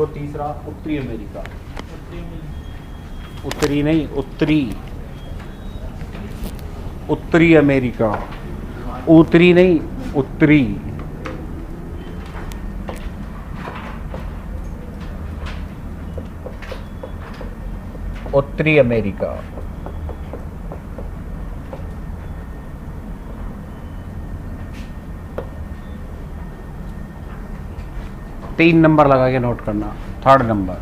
देखो तीसरा उत्तरी अमेरिका, उत्तरी नहीं उत्तरी, उत्तरी अमेरिका, उत्तरी नहीं उत्तरी। उत्तरी अमेरिका। तीन नंबर लगा के नोट करना, थर्ड नंबर।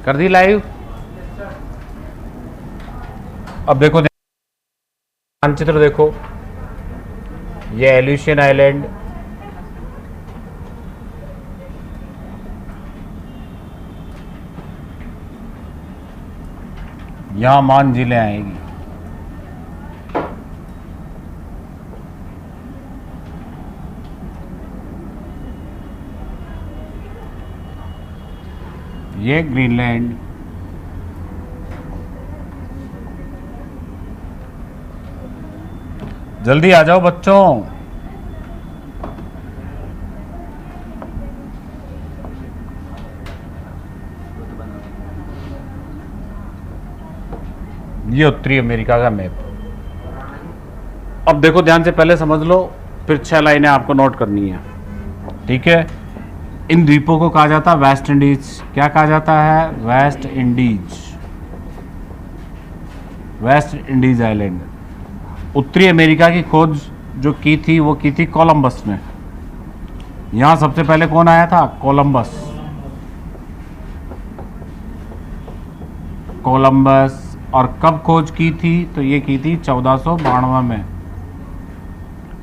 कर दी लाइव। अब देखो मानचित्र देखो, ये एल्यूशियन आइलैंड, यहां मान झीलें आएगी। ये ग्रीनलैंड, जल्दी आ जाओ बच्चों। ये उत्तरी अमेरिका का मैप। अब देखो ध्यान से, पहले समझ लो, फिर 6 लाइनें आपको नोट करनी है, ठीक है। इन द्वीपों को कहा जाता है वेस्ट इंडीज। क्या कहा जाता है? West Indies, West Indies island. उत्तरी अमेरिका की खोज जो की थी वो की थी कोलंबस ने। यहां सबसे पहले कौन आया था? कोलंबस। कोलंबस। और कब खोज की थी? तो ये की थी 1492 में।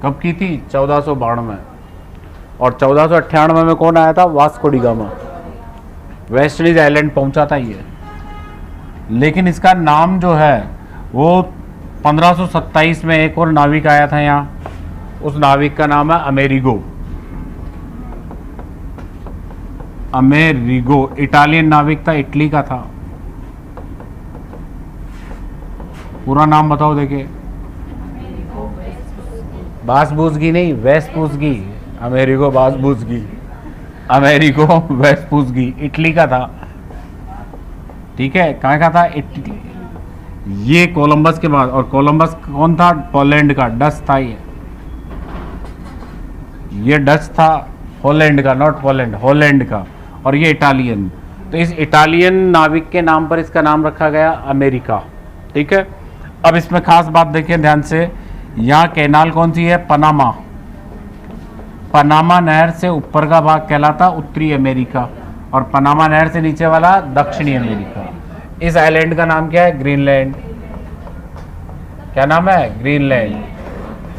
कब की थी? 1492। और 1498 में कौन आया था? Vasco D gamma. West Indies island पहुंचा था ये। लेकिन इसका नाम जो है वो 1527 में एक और नाविक आया था यहाँ, उस नाविक का नाम है अमेरिगो। अमेरिगो इटालियन नाविक था, इटली का था। पूरा नाम बताओ देखे। बासबूसगी नहीं, वेस्पूसगी। अमेरिगो बासबूसगी, अमेरिगो वेस्पूसगी, इटली का था, ठीक है। कहाँ का था? इटली। ये कोलंबस के बाद, और कोलंबस कौन था? पोलैंड का, डच था ये डच था, हॉलैंड का, नॉट पोलैंड, हॉलैंड का। और ये इटालियन। तो इस इटालियन नाविक के नाम पर इसका नाम रखा गया अमेरिका, ठीक है। अब इसमें खास बात देखिए ध्यान से, यहाँ कैनाल कौन सी है? पनामा। पनामा नहर से ऊपर का भाग कहलाता उत्तरी अमेरिका, और पनामा नहर से नीचे वाला दक्षिणी अमेरिका। इस आइलैंड का नाम क्या है? ग्रीनलैंड। क्या नाम है? ग्रीनलैंड।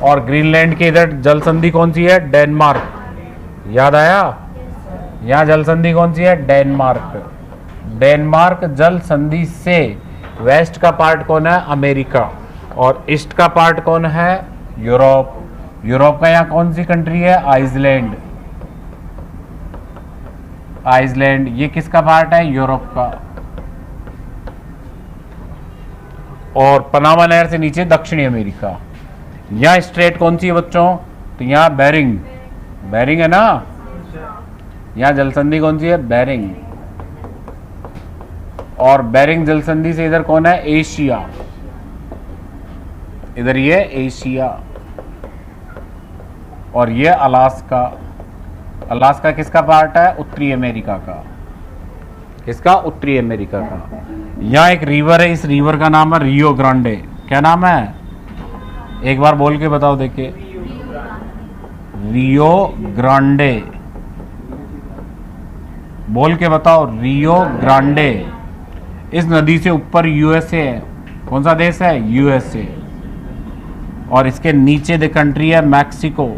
और ग्रीनलैंड के इधर जल संधि कौन सी है? डेनमार्क। याद आया? यहाँ जल संधि कौन सी है? डेनमार्क। डेनमार्क जल संधि से वेस्ट का पार्ट कौन है? अमेरिका। और ईस्ट का पार्ट कौन है? यूरोप। यूरोप का यहाँ कौन सी कंट्री है? आइसलैंड। आइसलैंड ये किसका पार्ट है? यूरोप का। और पनामा नहर से नीचे दक्षिणी अमेरिका। यहाँ स्ट्रेट कौन सी है बच्चों? तो यहाँ बेरिंग। बेरिंग है ना। यहाँ जलसंधि कौन सी है? बेरिंग। और बेरिंग जलसंधि से इधर कौन है? एशिया। इधर ये एशिया। और ये अलास्का। अलास्का किसका पार्ट है? उत्तरी अमेरिका का। किसका? उत्तरी अमेरिका का। यहाँ एक रिवर है, इस रिवर का नाम है रियो ग्रांडे। क्या नाम है? एक बार बोल के बताओ देखिए। Rio Grande. बोल के बताओ, रियो ग्रांडे। इस नदी से ऊपर यूएसए है। कौन सा देश है? यूएसए। और इसके नीचे द कंट्री है मैक्सिको।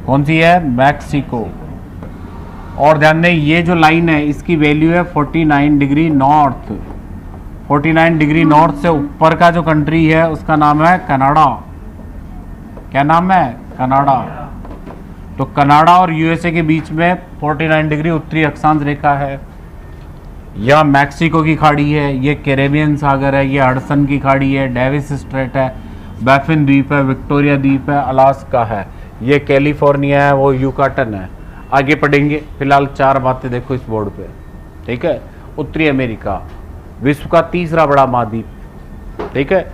कौन सी है? मैक्सिको। और ध्यान दें, ये जो लाइन है इसकी वैल्यू है 49 डिग्री नॉर्थ। 49 डिग्री नॉर्थ से ऊपर का जो कंट्री है उसका नाम है कनाडा। क्या नाम है? कनाडा। तो कनाडा और यूएसए के बीच में 49 डिग्री उत्तरी अक्षांश रेखा है। यह मैक्सिको की खाड़ी है, ये कैरेबियन सागर है, ये हडसन की खाड़ी है, डेविस स्ट्रेट है। बैफिन द्वीप है, विक्टोरिया द्वीप है, अलास्का है, ये कैलिफोर्निया है, वो यूकाटन है। आगे पढ़ेंगे, फिलहाल 4 बातें देखो इस बोर्ड पे, ठीक है। उत्तरी अमेरिका विश्व का तीसरा बड़ा महाद्वीप, ठीक है।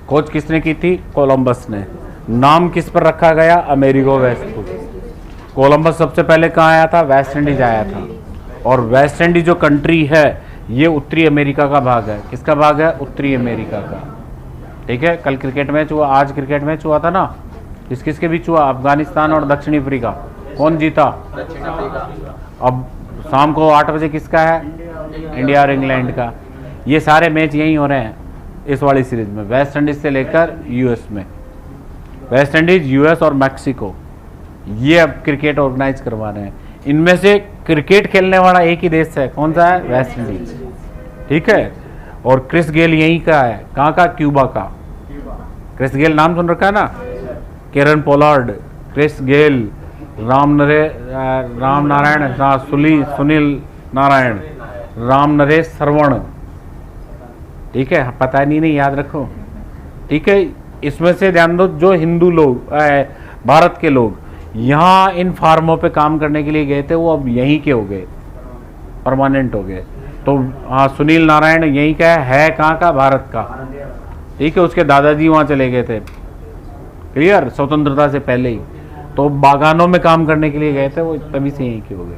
खोज किसने की थी? कोलंबस ने। नाम किस पर रखा गया? अमेरिगो वेस्पुस। कोलंबस सबसे पहले कहाँ आया था? वेस्ट इंडीज आया था। और वेस्ट इंडीज जो कंट्री है ये उत्तरी अमेरिका का भाग है। किसका भाग है? उत्तरी अमेरिका का, ठीक है। कल क्रिकेट मैच हुआ, आज क्रिकेट मैच हुआ था ना, किस किस के बीच हुआ? अफगानिस्तान और दक्षिण अफ्रीका। कौन जीता? अब शाम को 8 बजे किसका है? इंडिया और इंग्लैंड का। ये सारे मैच यहीं हो रहे हैं इस वाली सीरीज में, वेस्ट इंडीज से लेकर यूएस में। वेस्ट इंडीज, यूएस और मैक्सिको, ये अब क्रिकेट ऑर्गेनाइज करवा रहे हैं। इनमें से क्रिकेट खेलने वाला एक ही देश है, कौन सा है? वेस्ट इंडीज, ठीक है। और क्रिस गेल यहीं का है, कहाँ का? क्यूबा का। क्रिस गेल नाम सुन रखा है ना? Kieron Pollard, Chris Gayle, Ram Narayan, Sunil Narine, Ram Naresh Sarwan, ठीक है। पता नहीं याद रखो, ठीक है। इसमें से ध्यान दो, जो हिंदू लोग भारत के लोग यहाँ इन फार्मों पे काम करने के लिए गए थे वो अब यहीं के हो गए, परमानेंट हो गए। तो हाँ, सुनील नारायण यहीं का है कहाँ का? भारत का, ठीक है। उसके दादाजी वहाँ चले गए थे, क्लियर, स्वतंत्रता से पहले ही। तो बागानों में काम करने के लिए गए थे वो, तभी से यहीं के हो गए।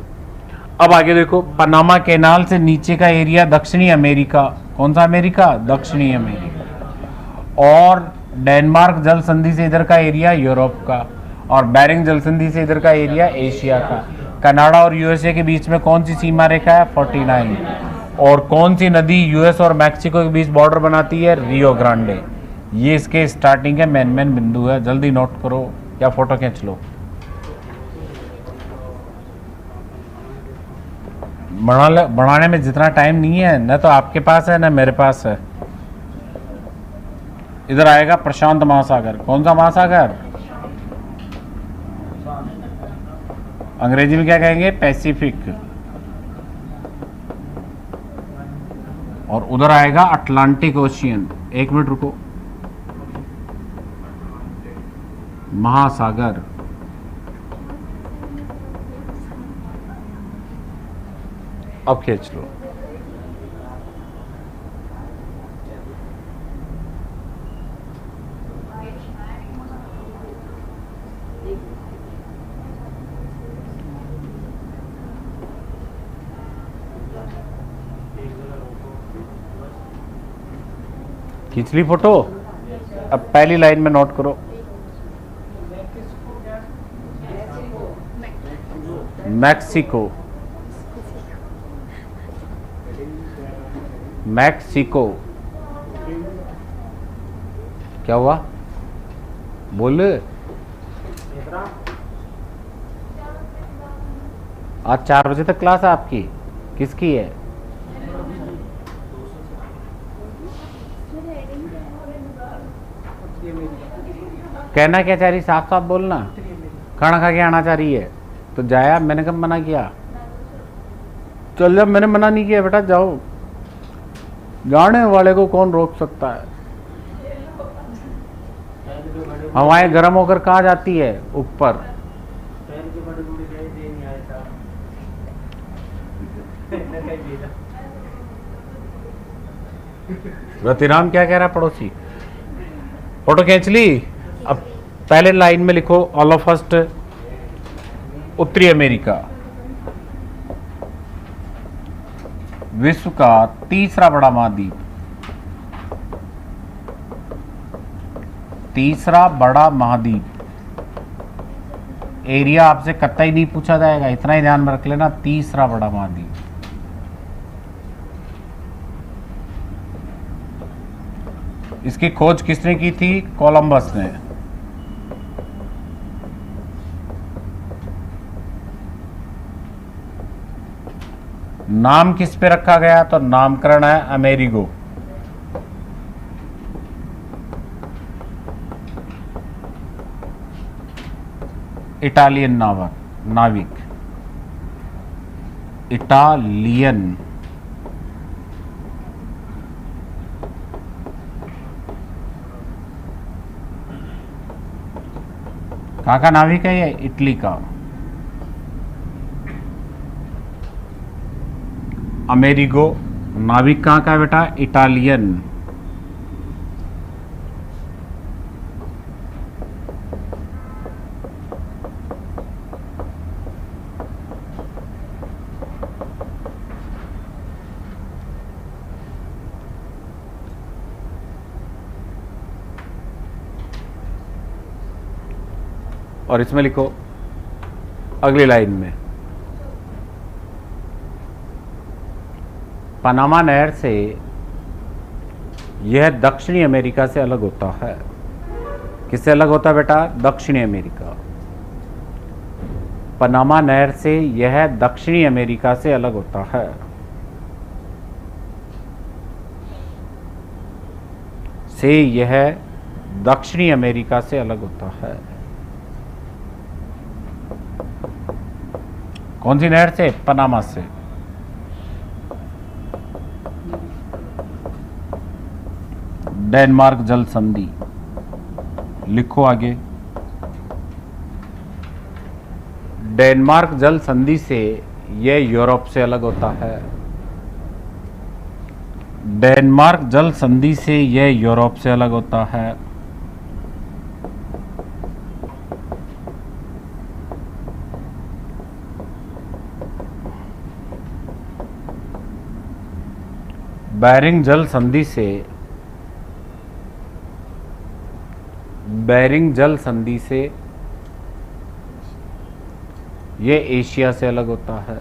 अब आगे देखो, पनामा कैनाल से नीचे का एरिया दक्षिणी अमेरिका। कौन सा अमेरिका? दक्षिणी अमेरिका। और डेनमार्क जल संधि से इधर का एरिया यूरोप का, और बेरिंग जल संधि से इधर का एरिया एशिया का। कनाडा और यूएसए के बीच में कौन सी सीमा रेखा है? 49। और कौन सी नदी यूएस और मैक्सिको के बीच बॉर्डर बनाती है? Rio Grande. ये इसके स्टार्टिंग के मेन बिंदु है, जल्दी नोट करो या फोटो खींच लो। बनाने में जितना टाइम नहीं है, न तो आपके पास है न मेरे पास है। इधर आएगा प्रशांत महासागर। कौन सा महासागर? अंग्रेजी में क्या कहेंगे? पैसिफिक। और उधर आएगा अटलांटिक ओशियन। 1 मिनट रुको, महासागर। अब खींच लो। खींच ली फोटो? अब पहली लाइन में नोट करो, मैक्सिको। मैक्सिको क्या हुआ? बोल। आज 4 बजे तक क्लास है आपकी? किसकी है? कहना क्या चाह रही? साफ साफ बोलना। खाना खा के आना चाह रही है तो जाया। मैंने कब मना किया? चल जा, मैंने मना नहीं किया बेटा, जाओ। जाने वाले को कौन रोक सकता है? हवाएं गर्म होकर कहाँ जाती है? ऊपर। रतिराम क्या कह रहा है पड़ोसी? फोटो खींच ली? अब पहले लाइन में लिखो ऑल ऑफ फर्स्ट उत्तरी अमेरिका विश्व का तीसरा बड़ा महाद्वीप। तीसरा बड़ा महाद्वीप। एरिया आपसे कतई नहीं पूछा जाएगा, इतना ही ध्यान में रख लेना, तीसरा बड़ा महाद्वीप। इसकी खोज किसने की थी? कोलंबस ने। नाम किस पे रखा गया? तो नामकरण है अमेरिगो। इटालियन नाविक। इटालियन। कहाँ का नाविक है ये? इटली का। अमेरिगो नाविक कहाँ का है बेटा? इटालियन। और इसमें लिखो अगली लाइन में, पनामा नहर से यह दक्षिणी अमेरिका से अलग होता है। किससे अलग होता है बेटा? दक्षिणी अमेरिका। पनामा नहर से यह दक्षिणी अमेरिका से अलग होता है। से यह दक्षिणी अमेरिका से अलग होता है। कौन सी नहर से? पनामा से। डेनमार्क जल संधि लिखो आगे। डेनमार्क जल संधि से यह यूरोप से अलग होता है। डेनमार्क जल संधि से यह यूरोप से अलग होता है। बेरिंग जल संधि से यह एशिया से अलग होता है।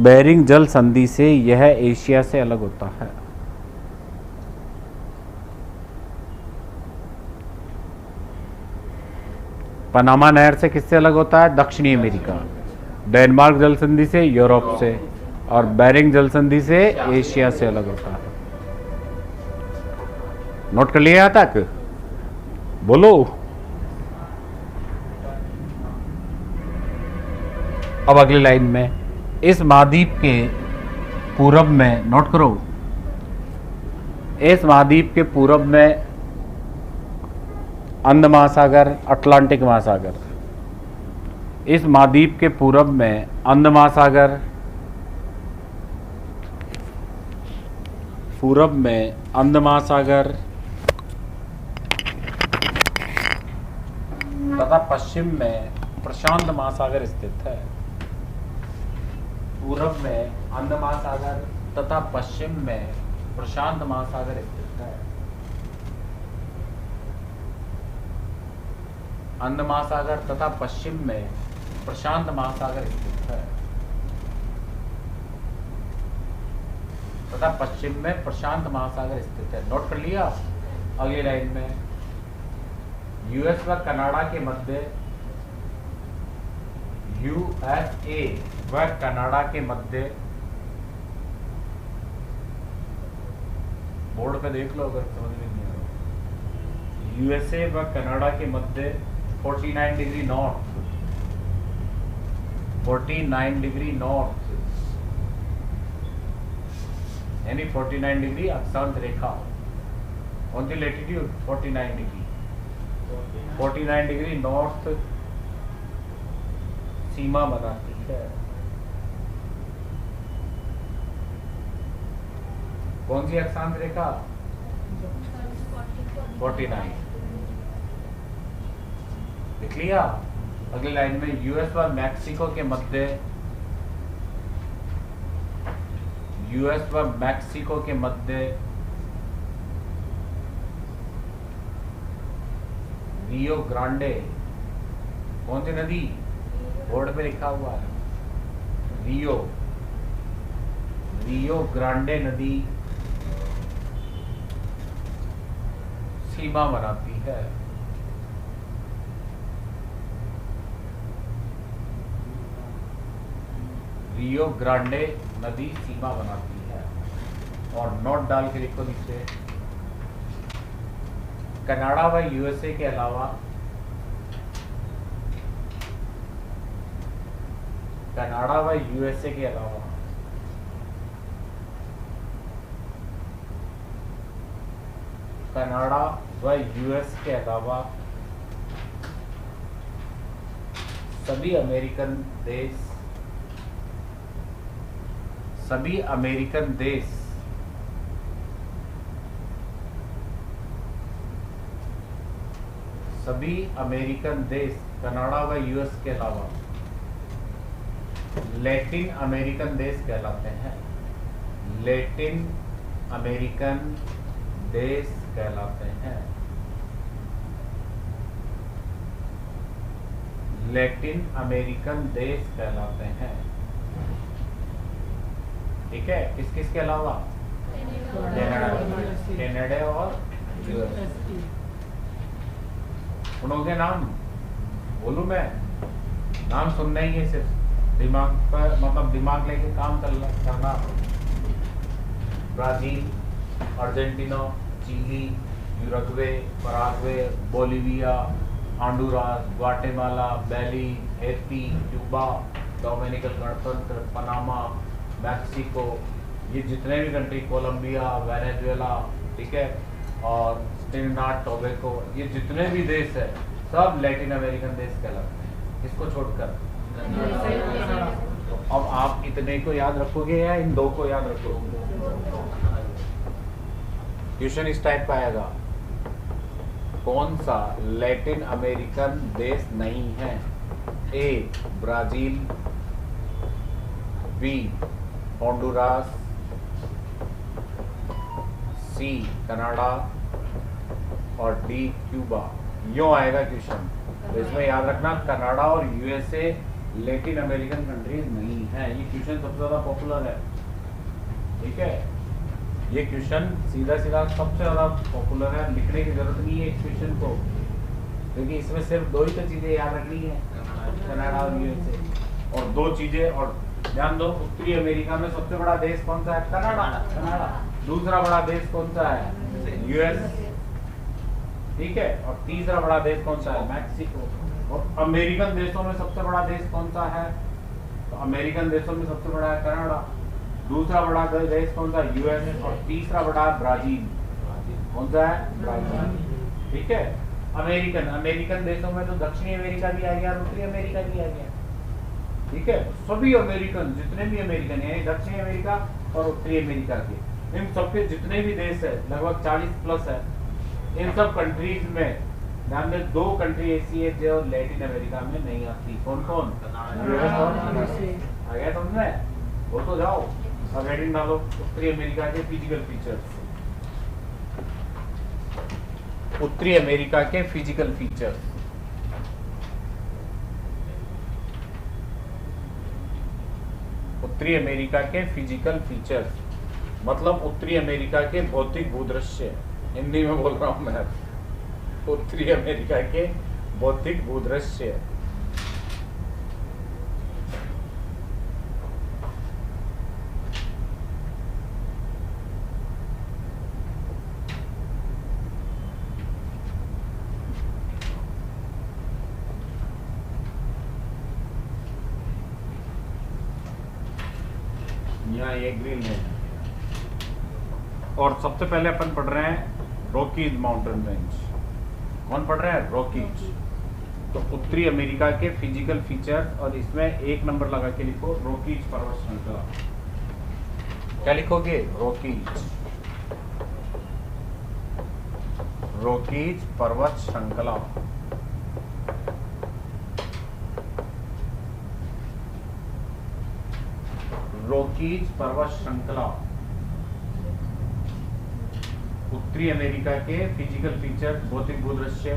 बेरिंग जल संधि से यह एशिया से अलग होता है। पनामा नहर से किससे अलग होता है? दक्षिणी अमेरिका। डेनमार्क जल संधि से यूरोप से, और बेरिंग जल संधि से एशिया से अलग होता है। नोट कर लिया यहाँ तक? बोलो। अब अगली लाइन में, इस महाद्वीप के पूरब में, नोट करो, इस महाद्वीप के पूरब में अंध महासागर, अटलांटिक महासागर। इस महाद्वीप के पूरब में अंध महासागर, पूरब में अंध महासागर तथा पश्चिम में प्रशांत महासागर स्थित है। पूरब में अंध महासागर तथा पश्चिम में प्रशांत महासागर स्थित है। अंध महासागर तथा पश्चिम में प्रशांत महासागर स्थित है, तथा पश्चिम में प्रशांत महासागर स्थित है। नोट कर लिया? अगली लाइन में, यूएस व कनाडा के मध्य, यूएसए व कनाडा के मध्य, बोर्ड पे देख लो अगर समझ में नहीं आ रहा, यूएसए व कनाडा के मध्य 49 डिग्री नॉर्थ, 49 डिग्री नॉर्थ यानी 49 डिग्री अक्षांश रेखा। कौन सी लेटीट्यूड? 49 डिग्री। 49 डिग्री नॉर्थ सीमा बनाती है। कौन सी अक्षांश रेखा? 49। लिख लिया? अगली लाइन में, यूएस व मैक्सिको के मध्य, यूएस व मैक्सिको के मध्य रियो ग्रांडे, कौन सी नदी? बोर्ड पे लिखा हुआ है रियो ग्रांडे नदी सीमा बनाती है। रियो ग्रांडे नदी सीमा बनाती है। और नोट डाल के लिखो नीचे, कनाडा व यूएसए के अलावा, कनाडा व यूएसए के अलावा कनाडा व यूएस के अलावा सभी अमेरिकन देश सभी अमेरिकन देश कनाडा व यूएस के अलावा लैटिन अमेरिकन देश कहलाते हैं। लैटिन अमेरिकन देश कहलाते हैं। लैटिन अमेरिकन देश कहलाते हैं। ठीक है, किस किस के अलावा? कनाडा और यूएस। सुनोगे नाम? बोलूं मैं? नाम सुनना ही है, सिर्फ दिमाग पर, मतलब दिमाग लेके काम करना। Brazil, Argentina, Chile, Uruguay, Paraguay, Bolivia, Honduras, Guatemala, Belize, Haiti, Cuba, Dominican गणतंत्र, पनामा, मैक्सिको, ये जितने भी कंट्री, कोलंबिया, वेनेजुएला, ठीक है, और ट्रिनिडाद टोबैगो, ये जितने भी देश है सब लैटिन अमेरिकन देश कहलाते हैं। इसको छोड़कर तो अब आप इतने को याद रखोगे या इन दो को याद रखोगे? क्वेश्चन इस टाइप का आएगा, कौन सा लैटिन अमेरिकन देश नहीं है? A Brazil, B Honduras, C Canada और डी क्यूबा। यूं आएगा क्वेश्चन। तो इसमें याद रखना कनाडा और यूएसए लैटिन अमेरिकन कंट्रीज नहीं है। ये क्वेश्चन सबसे ज्यादा पॉपुलर है। ठीक है, ये क्वेश्चन सीधा सीधा सबसे ज्यादा पॉपुलर है। लिखने की जरूरत नहीं है इस क्वेश्चन को, क्योंकि इसमें सिर्फ दो ही तो चीजें याद रखनी है, कनाडा और यूएसए। और दो चीजें, और ध्यान दो, उत्तरी अमेरिका में सबसे बड़ा देश कौन सा है? कनाडा। दूसरा बड़ा देश कौन सा है? यूएस। ठीक है, और तीसरा बड़ा देश कौन सा है? मैक्सिको। और अमेरिकन देशों में सबसे बड़ा देश कौन सा है? तो अमेरिकन देशों में सबसे बड़ा है कनाडा। दूसरा बड़ा देश कौन सा? यूएस। और तीसरा बड़ा ब्राजील। कौन सा है? ब्राजील। ठीक है, अमेरिकन देशों में तो दक्षिणी अमेरिका भी आ गया और उत्तरी अमेरिका भी आ गया। ठीक है, सभी अमेरिकन, जितने भी अमेरिकन है, दक्षिणी अमेरिका और उत्तरी अमेरिका के, इन सबके जितने भी देश है, लगभग 40 प्लस है, इन सब कंट्रीज में ध्यान दें, दो कंट्री ऐसी है जो लैटिन अमेरिका में नहीं आती। कौन कौन? आ गया समझ में? वो तो जाओ, अब हेडिंग डालो, उत्तरी अमेरिका के फिजिकल फीचर्स। उत्तरी अमेरिका के फिजिकल फीचर्स। उत्तरी अमेरिका के फिजिकल फीचर्स मतलब उत्तरी अमेरिका के भौतिक भूदृश्य। हिंदी में बोल रहा हूं मैं। उत्तरी अमेरिका के भौतिक भूदृश्य। यहाँ ये ग्रीन है। और सबसे पहले अपन पढ़ रहे हैं रॉकीज माउंटेन रेंज। कौन पढ़ रहे हैं? रॉकीज। तो उत्तरी अमेरिका के फिजिकल फीचर्स, और इसमें एक नंबर लगा के लिखो रॉकीज पर्वत श्रृंखला। क्या लिखोगे? रॉकीज। रॉकीज पर्वत श्रृंखला। रॉकीज पर्वत श्रृंखला उत्तरी अमेरिका के फिजिकल फीचर, भौतिक भूदृश्य,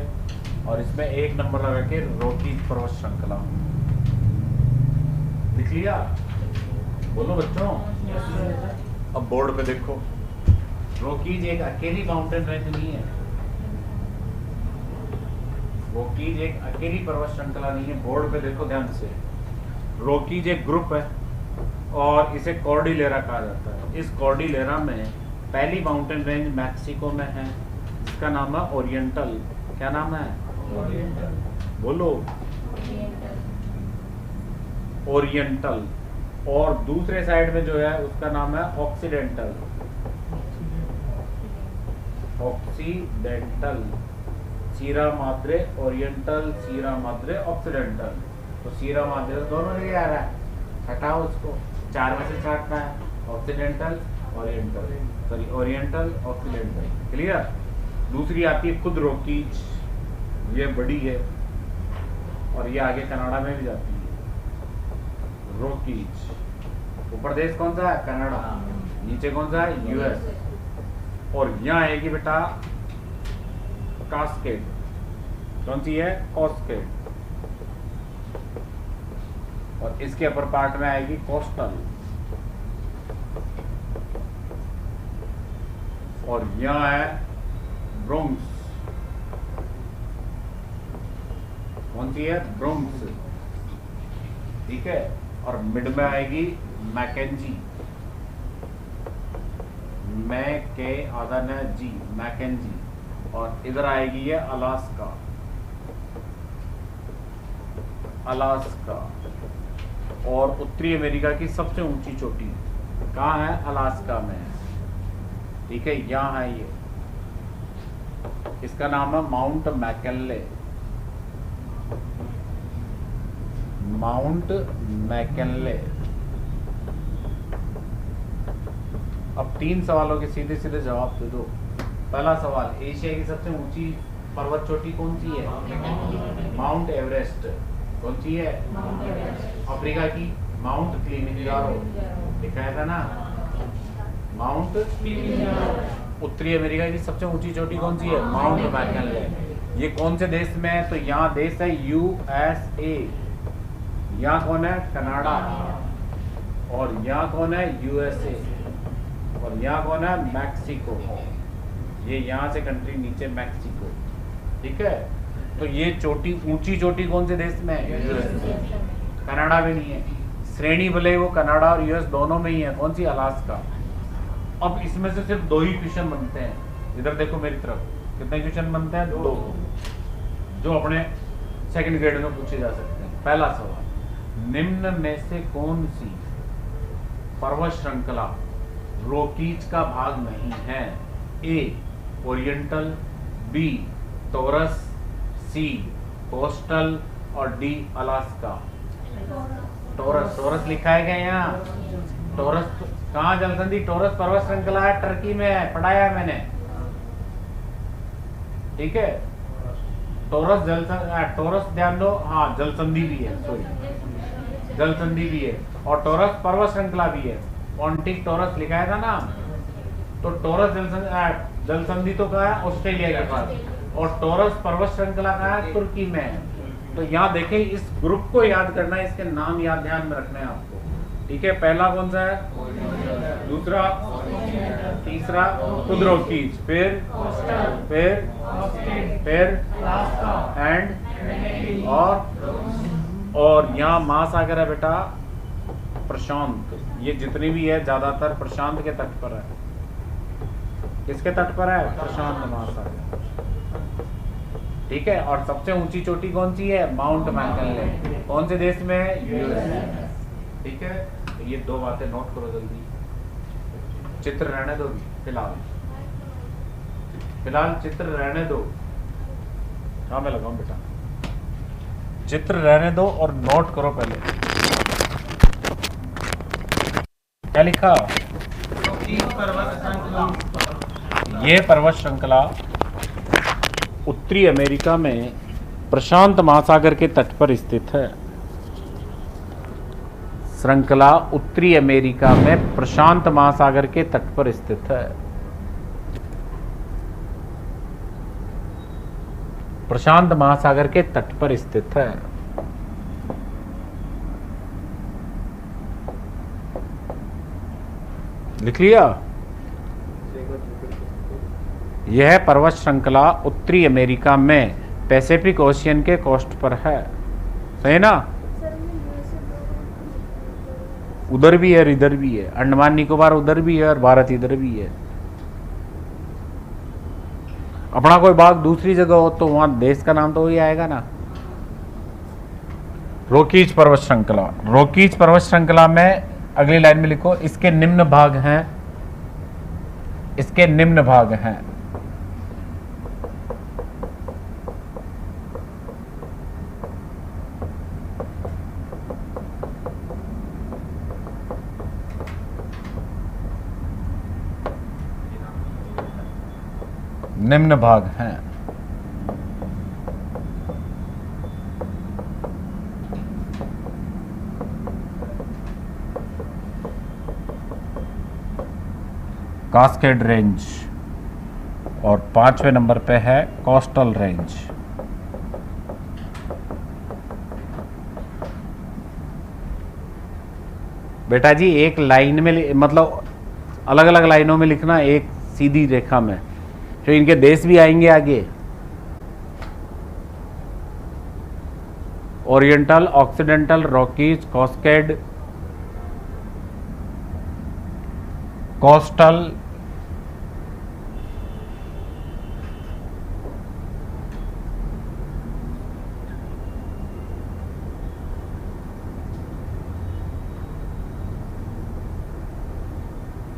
और इसमें एक नंबर लगा के रॉकीज पर्वत श्रृंखला। लिख लिया? बोलो बच्चों। अब बोर्ड पे देखो, रॉकीज एक अकेली माउंटेन रेंज नहीं है। रॉकीज एक अकेली पर्वत श्रृंखला नहीं है। बोर्ड पे देखो ध्यान से। रॉकीज एक ग्रुप है और इसे कॉर्डिलेरा कहा जाता है। इस कॉर्डिलेरा में पहली माउंटेन रेंज मैक्सिको में है, इसका नाम है ओरिएंटल। क्या नाम है? ओरिएंटल। बोलो। ओरिएंटल। और दूसरे साइड में जो है उसका नाम है ऑक्सीडेंटल। ऑक्सीडेंटल, सीरा माद्रे ओरिएंटल, सीरा माद्रे ऑक्सीडेंटल। तो सीरा माद्रे दोनों जगह आ रहा है, हटाओ उसको, 4 में से छाटना है, occidental oriental, sorry oriental occidental. Clear. दूसरी आती है खुद रोकीज, ये बड़ी है और ये आगे कनाडा में भी जाती है। रोकीज, ऊपर देश कौन सा है? कनाडा, नीचे कौन सा है? यूएस। और यहाँ आएगी बेटा कास्केड, कौन सी है? कास्केड। और इसके अपर पार्ट में आएगी कोस्टल, और यहाँ है ब्रोंक्स, कौन सी है? ब्रोंक्स, ठीक है। और मिड में आएगी मैकेंजी, मैं के आधा न जी, मैकेंजी। और इधर आएगी ये अलास्का, अलास्का। और उत्तरी अमेरिका की सबसे ऊंची चोटी कहाँ है? अलास्का में है, ठीक है। यहाँ है ये, इसका नाम है माउंट मैकिनले, माउंट मैकिनले। अब 3 सवालों के सीधे सीधे जवाब दे दो। पहला सवाल, एशिया की सबसे ऊंची पर्वत चोटी कौन सी है? माउंट एवरेस्ट, कौन सी है? अफ्रीका की माउंट किलिमंजारो, लिखा था ना, माउंट। उत्तरी अमेरिका की सबसे ऊंची चोटी कौन सी है? Mount McKinley. ये कौन से देश में है? तो यहाँ देश है यूएसए, यहाँ कौन है? कनाडा। और यहाँ कौन है? यूएसए। और यहाँ कौन है? मैक्सिको। ये यहाँ से कंट्री नीचे मैक्सिको, ठीक है। तो ये चोटी, ऊंची चोटी कौन से देश में है? यूएसए। कनाडा में नहीं है। श्रेणी भले वो कनाडा और यूएस दोनों में ही है, कौन सी? अलास्का। अब इसमें से सिर्फ 2 ही क्वेश्चन बनते हैं। इधर देखो मेरी तरफ, कितने क्वेश्चन बनते हैं? 2, जो अपने सेकंड ग्रेड में पूछे जा सकते हैं। पहला सवाल, निम्न में से कौन सी पर्वत श्रृंखला रोकीज का भाग नहीं है? ए ओरिएंटल, बी टोरस, सी कोस्टल और डी अलास्का। टोरस, टोरस लिखा है क्या यहाँ? टोरस कहाँ जलसंधि? टोरस पर्वत श्रृंखला है, टर्की में है, पढ़ाया है मैंने, ठीक है। टोरस टोरस ध्यान दो, हाँ जलसंधि भी है, सॉरी जलसंधि भी है, और टोरस पर्वत श्रृंखला भी है। पॉन्टिक टोरस लिखा है था ना, तो टोरस जलसंधि तो कहाँ है? ऑस्ट्रेलिया के पास। और टोरस पर्वत श्रृंखला कहाँ है? तुर्की में है। तो यहाँ देखें, इस ग्रुप को याद करना है, इसके नाम याद ध्यान में रखना है आपको, ठीक है। पहला कौन सा है? दूसरा, तीसरा खुद रोकीज, फिर एंड, और यहाँ महासागर है बेटा प्रशांत। ये जितनी भी है ज्यादातर प्रशांत के तट पर है। किसके तट पर है? प्रशांत महासागर, ठीक है। और सबसे ऊंची चोटी कौन सी है? Mount McKinley. कौन से देश में है? यूएस, ठीक है। तो ये 2 बातें नोट करो जल्दी। चित्र रहने दो फिलहाल, चित्र रहने दो। हाँ मैं लगाऊं बेटा, चित्र रहने दो और नोट करो पहले। क्या लिखा? ये पर्वत श्रृंखला उत्तरी अमेरिका में प्रशांत महासागर के तट पर स्थित है। श्रृंखला उत्तरी अमेरिका में प्रशांत महासागर के तट पर स्थित है। प्रशांत महासागर के तट पर स्थित है। लिख लिया? यह पर्वत श्रृंखला उत्तरी अमेरिका में पैसिफिक ओशियन के कोस्ट पर है, सही ना? उधर भी है और इधर भी है, अंडमान निकोबार उधर भी है और भारत इधर भी है। अपना कोई भाग दूसरी जगह हो तो वहां देश का नाम तो वही आएगा ना। रोकीज पर्वत श्रृंखला, रोकीज पर्वत श्रृंखला में अगली लाइन में लिखो, इसके निम्न भाग हैं, इसके निम्न भाग हैं। निम्न भाग हैं। कास्केड रेंज और 5वें नंबर पे है कोस्टल रेंज। बेटा जी एक लाइन में मतलब अलग अलग लाइनों में लिखना, एक सीधी रेखा में, तो इनके देश भी आएंगे आगे। Oriental, Occidental, Rockies, Cascade, coastal,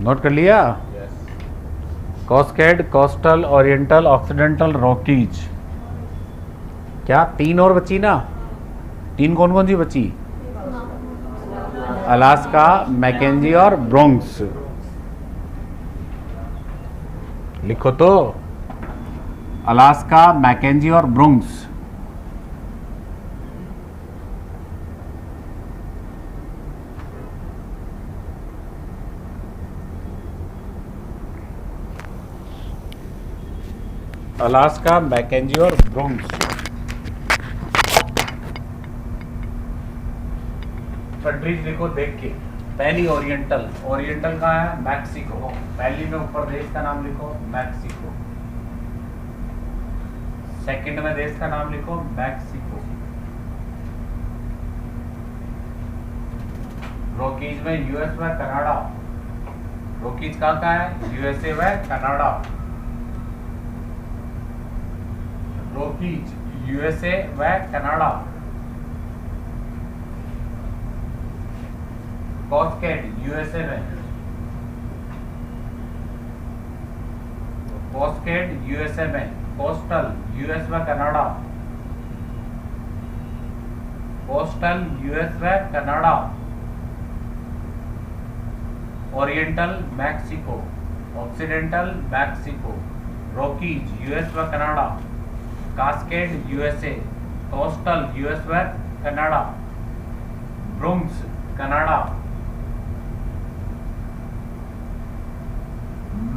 note कर लिया? Cascade, coastal, oriental, Occidental, Rockies. क्या 3 और बची ना? 3 कौन कौन सी बची? अलास्का, मैकेंजी और ब्रोंक्स। लिखो तो, अलास्का, मैकेंजी और ब्रोंक्स। अलास्का, मैकेंजी और ब्रोंक्स। कंट्रीज लिखो देख के। पहली ओरिएंटल, ओरिएंटल कहाँ है? मैक्सिको। पहली में ऊपर देश का नाम लिखो, मैक्सिको। सेकंड में देश का नाम लिखो, मैक्सिको। रॉकीज में यूएस व कनाडा। रॉकीज कहाँ है? यूएसए व कनाडा। रॉकीज यूएसए व कनाडा। कास्केड यूएसए में। कास्केड यूएसए में। कोस्टल यूएस व कनाडा। कोस्टल यूएस व Canada. Oriental Mexico. Occidental Mexico. Rockies US व Canada. Cascade USA. Coastal US व Canada. Bronx Canada.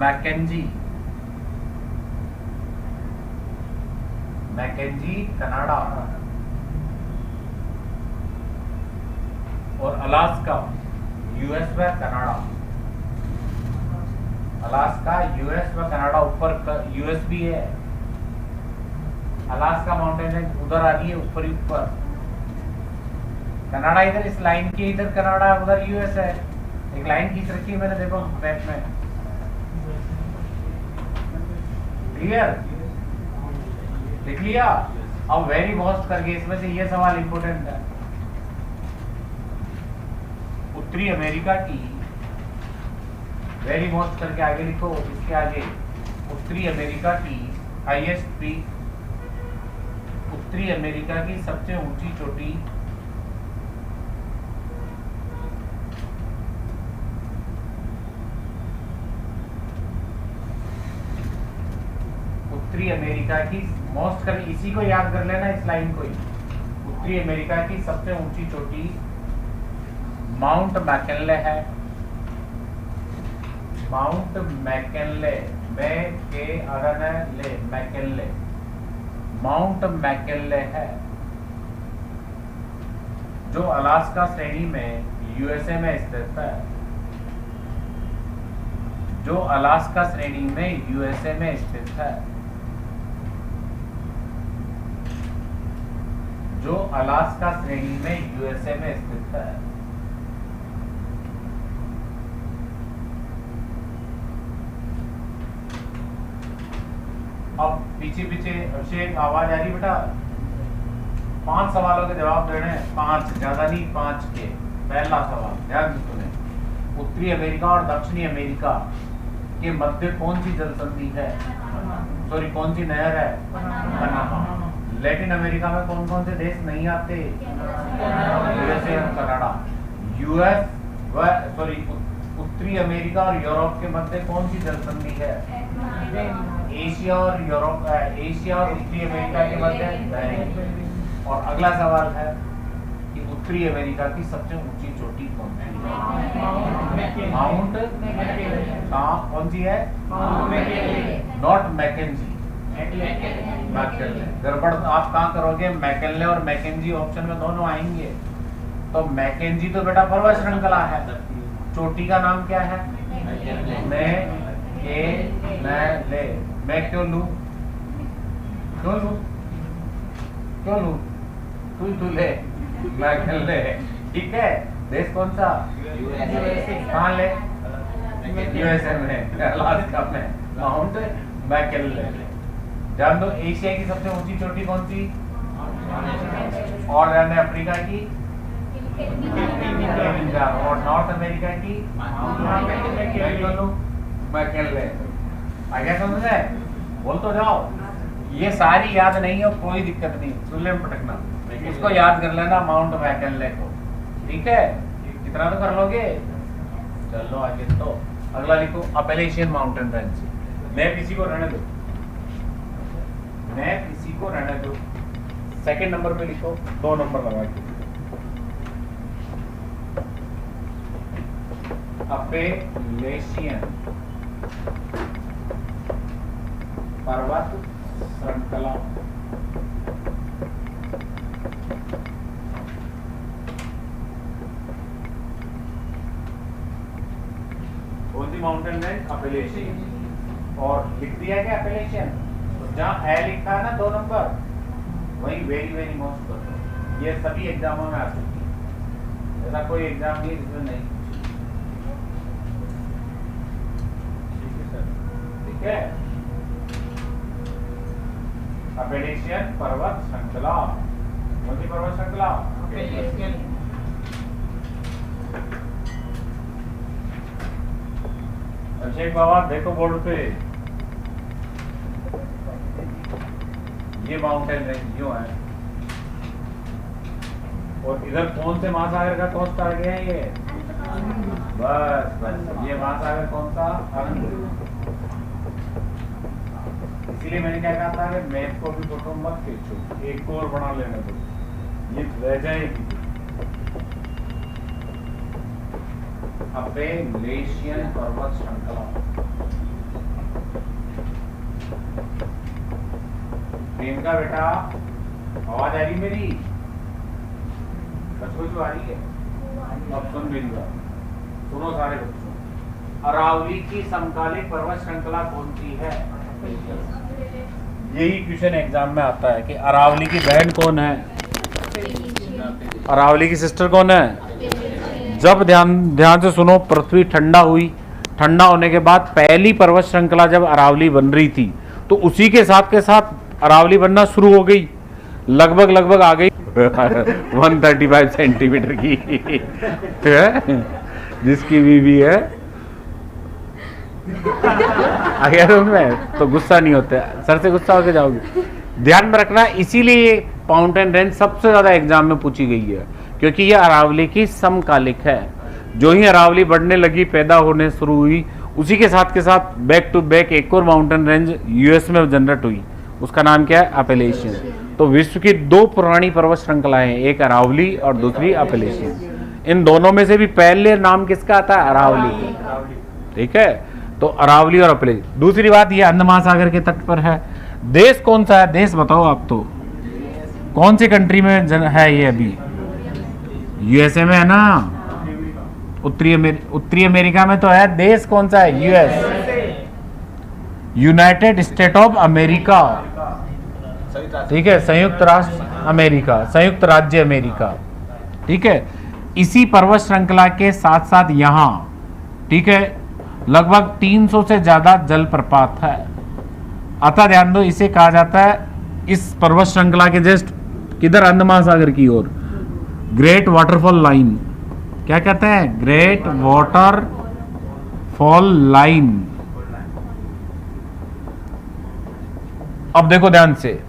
Mackenzie, Mackenzie Canada. और Alaska US व Canada. Alaska US व Canada. ऊपर US भी है। अलास्का माउंटेन है उधर आ रही है, ऊपर ही ऊपर। कनाडा इधर इस लाइन की, इधर कनाडा उधर यूएस है। एक लाइन खींच रखी है मैंने, देखो मैप में। क्लियर? लिख लिया? अब वेरी मोस्ट करके इसमें से ये सवाल इंपोर्टेंट है। उत्तरी अमेरिका की, वेरी मोस्ट करके आगे लिखो, इसके आगे उत्तरी अमेरिका की हाईएस्ट पीक, उत्तरी अमेरिका की सबसे ऊंची चोटी उत्तरी अमेरिका की मोस्ट कर, इसी को याद कर लेना, इस लाइन को ही। उत्तरी अमेरिका की सबसे ऊंची चोटी माउंट मैकिनले है। Mount McKinley, McKinley, mount McKinley है, जो अलास्का श्रेणी में यूएसए में स्थित है। जो अलास्का श्रेणी में यूएसए में स्थित है। जो अलास्का श्रेणी में यूएसए में स्थित है। अब पीछे पीछे अभिषेक आवाज आ रही बेटा? 5 सवालों के जवाब देने हैं, 5, ज्यादा नहीं, 5 के। पहला सवाल ध्यान से सुने। उत्तरी अमेरिका और दक्षिणी अमेरिका के मध्य कौन सी जल संधि है? सॉरी, कौन सी नहर है? पनामा। लैटिन अमेरिका में कौन कौन से देश नहीं आते? यूएसए और कनाडा। यूएस व उत्तरी अमेरिका और यूरोप के मध्य कौन सी जल संधि है? एशिया और यूरोप, एशिया और उत्तरी अमेरिका के मध्य नहीं। और अगला सवाल है कि उत्तरी अमेरिका की सबसे ऊंची चोटी कौन सी है? माउंट कौन सी है? Not Mackenzie, McKinley. गड़बड़ आप कहाँ करोगे? मैकेंले और मैकेंजी ऑप्शन में दोनों आएंगे। तो मैकेंजी तो बेटा पर्वत श्रृंखला है, चोटी का नाम क्या है? मैं क्यों लूं? क्यों लूं? क्यों लूं? तू ले, मैकेंले। ठीक है। देश कौन सा? कहाँ ले? यूएसए में, अलास्का में, माउंट मैकेंले। जान दो एशिया की सबसे ऊंची चोटी कौन सी? और जाने अफ्रीका की? और नॉर्थ अमेरिका की? मैकेंले। आगे समझ गए? बोल तो जाओ। ये सारी याद नहीं हो, कोई दिक्कत नहीं, सुनने में पटकना, इसको याद कर लेना, माउंट मैकेंले को। ठीक है, इतना तो कर लोगे। चलो आगे। तो अगला लिखो, अपैलेशियन माउंटेन रेंज। मैं किसी को रहने दो, मैं किसी को रहने दो। सेकंड नंबर पे लिखो, 2 नंबर लगा के। अपैलेशियन पर्वत श्रृंखला। कौन सी माउंटेन रेंज? अपैलेशियन। और लिख दिया क्या अपैलेशियन? तो जहां ए लिखा है ना 2 नंबर, वही वेरी वेरी मोस्ट कर। ये सभी एग्जामों में आ सकती है, ऐसा कोई एग्जाम नहीं जिसमें नहीं। ठीक है। अपैलेशियन पर्वत श्रृंखला। कौन सी पर्वत श्रृंखला? अभिषेक बाबा देखो बोर्ड पे, ये माउंटेन रेंज यूं है, और इधर कौन से महासागर का कोस्ट आ गया है? ये बस ये महासागर कौन सा? अरंग। इसीलिए मैंने क्या कहा था कि मैप को भी फोटो मत खींचो, एक और बना लेने दो, ये रह जाएगी। अपैलेशियन पर्वत श्रृंखला। प्रियंका बेटा, आवाज आ रही मेरी? बच्चों आ रही है? अब सुन मेरी बात, सुनो सारे बच्चों। अरावली की समकालिक पर्वत श्रृंखला कौन सी है? यही क्वेश्चन एग्जाम में आता है कि अरावली की बहन कौन है? अरावली की सिस्टर कौन है? जब ध्यान से सुनो, पृथ्वी ठंडा हुई, ठंडा होने के बाद पहली पर्वत श्रृंखला जब अरावली बन रही थी, तो उसी के साथ अरावली बनना शुरू हो गई, लगभग आ गई 135 सेंटीमीटर की जिसकी बीवी है। अगर उनमें तो गुस्सा नहीं होते, सर से गुस्सा होके जाओगे। ध्यान में रखना, इसीलिए माउंटेन रेंज सबसे ज्यादा एग्जाम में पूछी गई है, क्योंकि यह अरावली की समकालिक है। जो ही अरावली बढ़ने लगी, पैदा होने शुरू हुई, उसी के साथ बैक टू बैक एक और माउंटेन रेंज यूएस में जनरेट हुई, उसका नाम क्या है? अपैलेशियन। तो विश्व की 2 पुरानी पर्वत श्रृंखलाएं हैं, एक अरावली और दूसरी अपैलेशियन। इन दोनों में से भी पहले नाम किसका आता है? अरावली। ठीक है, तो अरावली और अपैलेशियन। दूसरी बात, ये अंध महासागर के तट पर है। देश कौन सा है? देश बताओ आप तो, कौन सी कंट्री में है ये? अभी यूएसए में है ना? उत्तरी अमेरिका में तो है। देश कौन सा है? US, United state of America. ठीक है, संयुक्त राष्ट्र अमेरिका, संयुक्त राज्य अमेरिका। ठीक है, इसी पर्वत श्रृंखला के साथ यहां, ठीक है, लगभग 300 से ज्यादा जलप्रपात है। अतः ध्यान दो, इसे कहा जाता है, इस पर्वत श्रृंखला के जस्ट किधर? अंध महासागर की ओर, ग्रेट वाटरफॉल लाइन। क्या कहते हैं? Great waterfall line. अब देखो ध्यान से,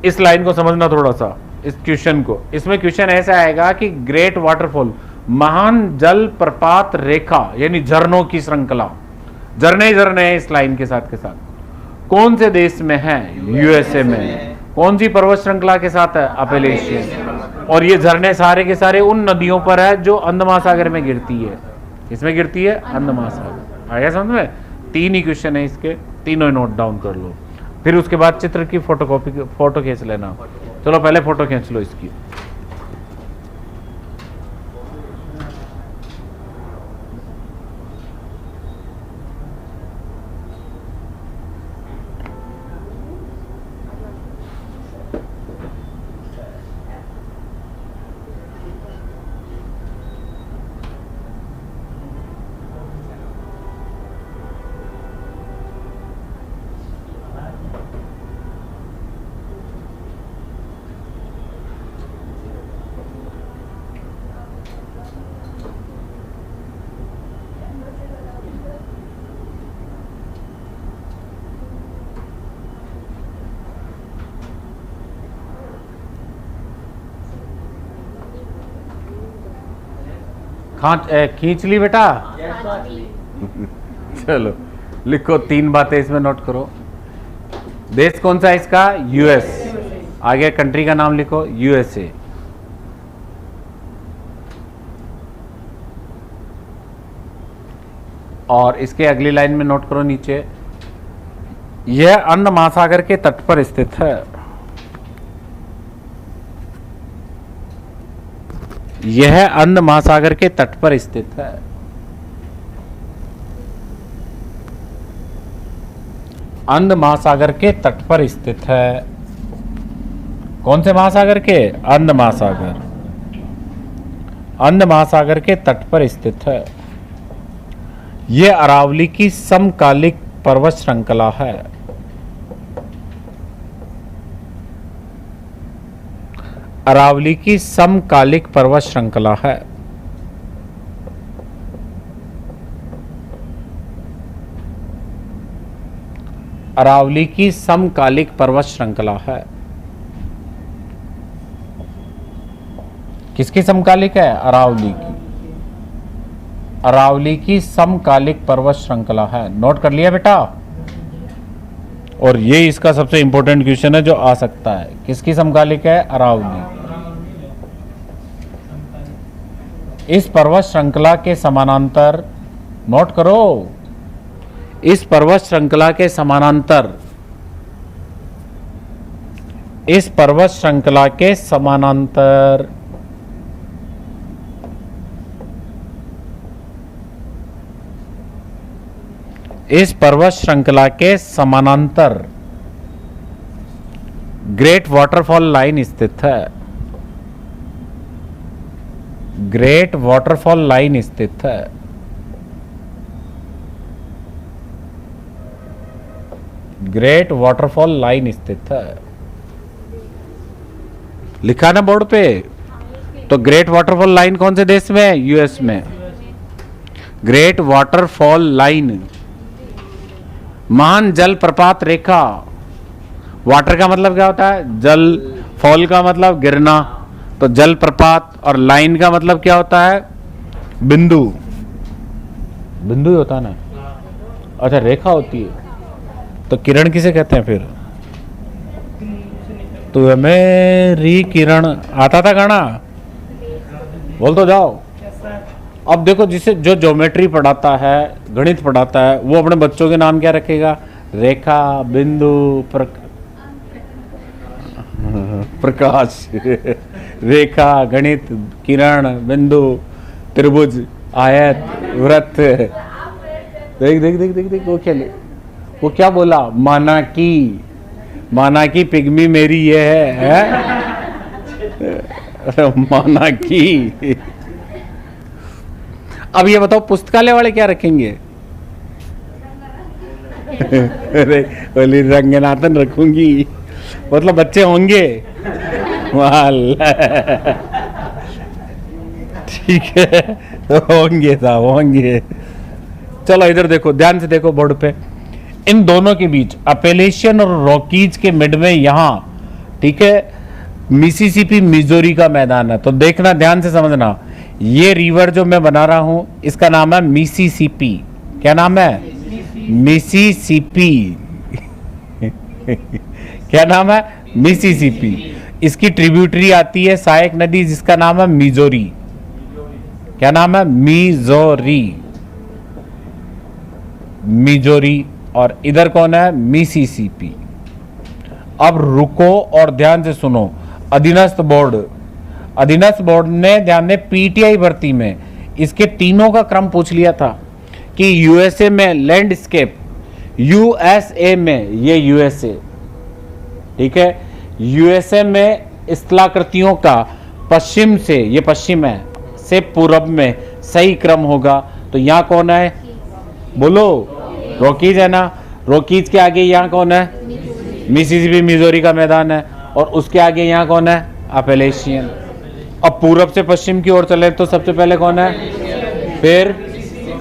इस लाइन को समझना थोड़ा सा, इस क्वेश्चन को। इसमें क्वेश्चन ऐसा आएगा कि ग्रेट वाटरफॉल, महान जल प्रपात रेखा, यानी झरनों की श्रृंखला, झरने ही झरने हैं इस लाइन के साथ। कौन से देश में है? यूएसए में। कौन सी पर्वत श्रृंखला के साथ है? अपैलेशियन। और ये झरने सारे के सारे उन नदियों पर है जो अंध महासागर में गिरती है। इसमें गिरती है अंध महासागर। आया समझ में? 3 ही क्वेश्चन है इसके, तीनों नोट डाउन कर लो, फिर उसके बाद चित्र की फोटो खींच लेना। चलो पहले फोटो खींच लो इसकी। खींच ली बेटा? चलो लिखो, 3 बातें इसमें नोट करो। देश कौन सा है इसका? यूएस। आगे कंट्री का नाम लिखो, यूएसए। और इसके अगली लाइन में नोट करो नीचे, यह अंध महासागर के तट पर स्थित है। यह अंध महासागर के तट पर स्थित है। अंध महासागर के तट पर स्थित है। कौन से महासागर के? अंध महासागर। अंध महासागर के तट पर स्थित है। यह अरावली की समकालिक पर्वत श्रृंखला है। अरावली की समकालिक पर्वत श्रृंखला है। अरावली की समकालिक पर्वत श्रृंखला है। किसकी समकालिक है? अरावली की। अरावली की समकालिक पर्वत श्रृंखला है। नोट कर लिया बेटा? और ये इसका सबसे इंपॉर्टेंट क्वेश्चन है जो आ सकता है। किसकी समकालिक है? अरावली। इस पर्वत श्रृंखला के समानांतर, नोट करो, इस पर्वत श्रृंखला के समानांतर, इस पर्वत श्रृंखला के समानांतर इस पर्वत श्रृंखला के समानांतर ग्रेट वाटरफॉल लाइन स्थित है। ग्रेट वाटरफॉल लाइन स्थित है। ग्रेट वाटरफॉल लाइन स्थित है। लिखा ना बोर्ड पे? तो ग्रेट वाटरफॉल लाइन कौन से देश में है? यूएस में। ग्रेट वाटरफॉल लाइन, महान जल प्रपात रेखा। वाटर का मतलब क्या होता है? जल। फॉल का मतलब गिरना, तो जल प्रपात। और लाइन का मतलब क्या होता है? बिंदु। बिंदु ही होता है ना? अच्छा, रेखा होती है। तो किरण किसे कहते हैं फिर? तो मेरी किरण, आता था गाना? बोल तो जाओ। अब देखो, जिसे जो ज्योमेट्री पढ़ाता है, गणित पढ़ाता है, वो अपने बच्चों के नाम क्या रखेगा? रेखा, बिंदु, प्रकाश, रेखा, गणित, किरण, बिंदु, त्रिभुज, आयत, वृत्त। देख देख देख देख देख, वो क्या बोला? माना की पिग्मी मेरी ये है? माना की। अब ये बताओ, पुस्तकालय वाले क्या रखेंगे? अरे बोली रंगनाथन रखूंगी, मतलब बच्चे होंगे। ठीक है, होंगे साहब, होंगे। चलो इधर देखो, ध्यान से देखो बोर्ड पे। इन दोनों के बीच, अपैलेशियन और रॉकीज के मिड में यहां, ठीक है, मिसिसिपी मिजोरी का मैदान है। तो देखना, ध्यान से समझना, ये रिवर जो मैं बना रहा हूं इसका नाम है मिसिसिपी। क्या नाम है? मिसिसिपी। क्या नाम है? मिसिसिपी। इसकी ट्रिब्यूटरी आती है सहायक नदी जिसका नाम है मिजोरी। क्या नाम है? मिजोरी। मिजोरी। और इधर कौन है? मिसिसिपी। अब रुको और ध्यान से सुनो। अधीनस्थ बोर्ड, अधीनस्थ बोर्ड ने ध्यान दें पीटीआई भर्ती में इसके तीनों का क्रम पूछ लिया था कि यूएसए में लैंडस्केप, यूएसए में, ये यूएसए, ठीक है, यूएसए में स्थलाकृतियों का पश्चिम से, ये पश्चिम है, से पूर्व में सही क्रम होगा। तो यहां कौन है? बोलो। रॉकीज है ना। रॉकीज के आगे यहां कौन है? मिसिसिपी, मिजोरी का मैदान है। और उसके आगे यहां कौन है? अपैलेशियन। अब पूरब से पश्चिम की ओर चले तो सबसे पहले कौन है? फिर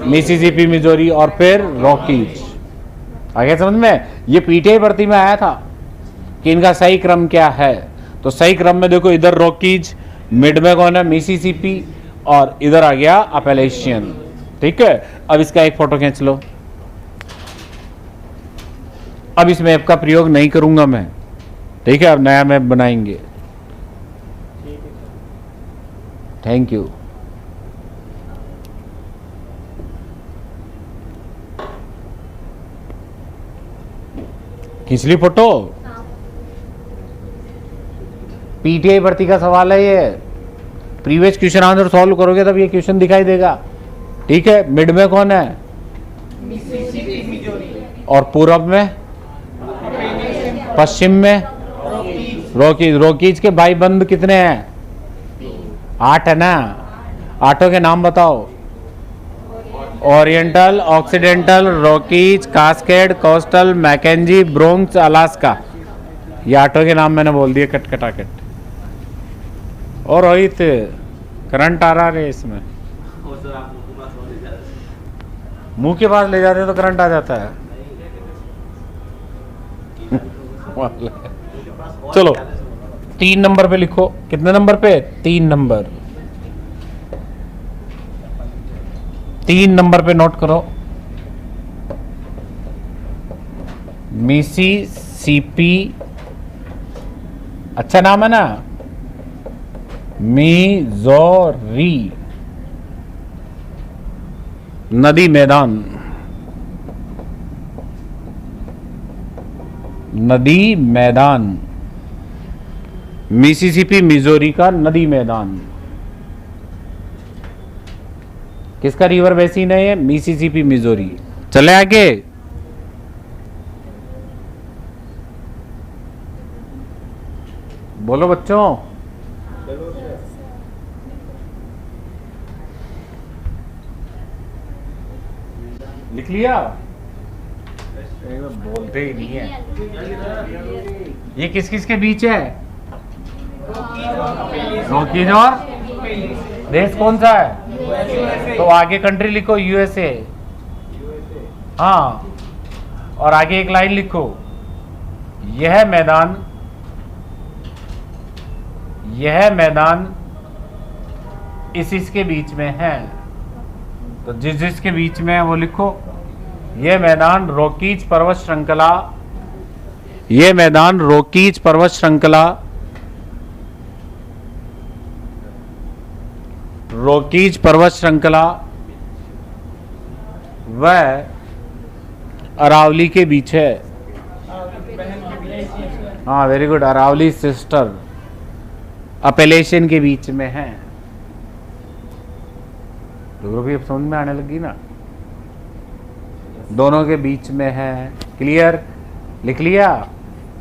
मिसिसिपी, मिजोरी और फिर रॉकीज। आगे समझ में? ये पीटीआई भर्ती में आया था कि इनका सही क्रम क्या है। तो सही क्रम में देखो, इधर रॉकीज, मिड में कौन है? मिसिसिपी, और इधर आ गया अपैलेशियन। ठीक है। अब इसका एक फोटो खींच लो। अब इस मैप का प्रयोग नहीं करूंगा मैं, ठीक है। अब नया मैप बनाएंगे। Thank you. खींच ली फोटो? पीटीआई भर्ती का सवाल है ये। प्रीवियस क्वेश्चन आंसर सॉल्व करोगे तब ये क्वेश्चन दिखाई देगा। ठीक है। मिड में कौन है? और पूरब में, पश्चिम में रॉकीज। रॉकीज के भाई बंद कितने हैं? 8 है ना। 8 के नाम बताओ। Oriental, Occidental, Rockies, Cascade, Coastal, Mackenzie, Brooks, Alaska. ये 8 के नाम मैंने बोल दिए कट कटाकट। और रोहित, करंट आ रहा है इसमें। मुंह के पास ले जाते तो करंट आ जाता है। चलो 3 नंबर पे लिखो। कितने नंबर पे? 3 नंबर। 3 नंबर पे नोट करो। मिसिसिपी, अच्छा नाम है ना, मिजोरी नदी मैदान। नदी मैदान, मिसिसिपी मिजोरी का नदी मैदान। किसका रिवर बेसिन है ये? Mississippi Missouri. चले आगे। बोलो बच्चों। लिख लिया? बोलते ही नहीं है। ये किस किस के बीच है? रॉकीज और देश कौन सा है? तो आगे कंट्री लिखो यूएसए। हाँ, और आगे एक लाइन लिखो, यह मैदान इसके बीच में है। तो जिसके बीच में है वो लिखो। यह मैदान रॉकीज पर्वत श्रृंखला, यह मैदान रॉकीज पर्वत श्रृंखला, रॉकीज पर्वत श्रृंखला व अरावली के बीच है। हाँ, वेरी गुड। अरावली सिस्टर अपैलेशियन के बीच में है। ज्योग्राफी अब समझ में आने लगी ना? दोनों के बीच में है। क्लियर? लिख लिया?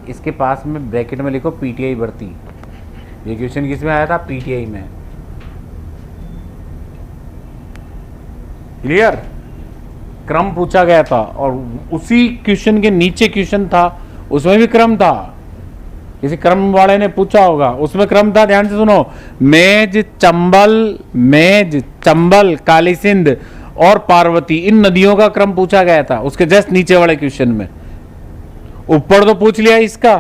इसके पास में ब्रैकेट में लिखो पीटीआई भर्ती। ये क्वेश्चन किस में आया था? पीटीआई में। क्लियर? क्रम पूछा गया था और उसी क्वेश्चन के नीचे क्वेश्चन था, उसमें भी क्रम था। किसी क्रम वाले ने पूछा होगा, उसमें क्रम था। ध्यान से सुनो। मेज, चंबल, काली सिंध और पार्वती, इन नदियों का क्रम पूछा गया था उसके जस्ट नीचे वाले क्वेश्चन में। ऊपर तो पूछ लिया इसका,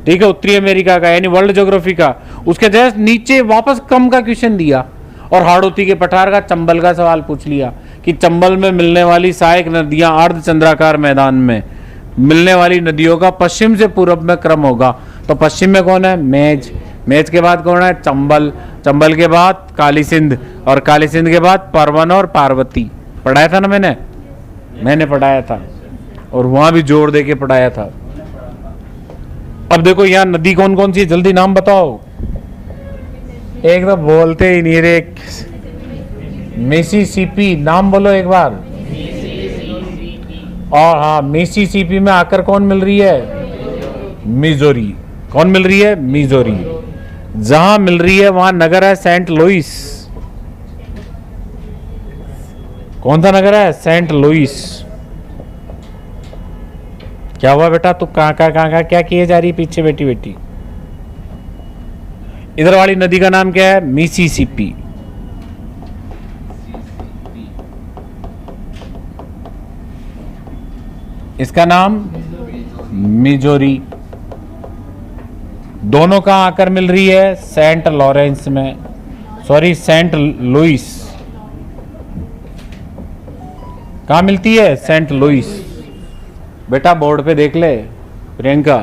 ठीक है, उत्तरी अमेरिका का यानी वर्ल्ड ज्योग्राफी का। उसके जस्ट नीचे वापस क्रम का क्वेश्चन दिया और हाड़ौती के पठार का, चंबल का सवाल पूछ लिया कि चंबल में मिलने वाली सहायक नदियां अर्धचंद्राकार मैदान में मिलने वाली नदियों का पश्चिम से पूर्व में क्रम होगा। तो पश्चिम में कौन है? मेज। मेज के बाद कौन है? चंबल। चंबल के बाद काली सिंध, और काली सिंध के बाद परवन और पार्वती। पढ़ाया था ना मैंने पढ़ाया था, और वहां भी जोर दे के पढ़ाया था। अब देखो यहाँ नदी कौन कौन सी, जल्दी नाम बताओ। एक तो बोलते ही नहीं रे। मिसिसिपी, नाम बोलो एक बार। और हाँ, मिसिसिपी में आकर कौन मिल रही है? मिजोरी। कौन मिल रही है? मिजोरी। जहां मिल रही है वहां नगर है सेंट लुइस। कौन सा नगर है? Saint Louis. क्या हुआ बेटा, तू कहां क्या किए जा रही पीछे बेटी बेटी? इधर वाली नदी का नाम क्या है? मिसिसिपी। इसका नाम मिजोरी। दोनों कहां आकर मिल रही है? सेंट लॉरेंस में, सॉरी सेंट लुइस। कहां मिलती है? Saint Louis. बेटा बोर्ड पे देख ले प्रियंका,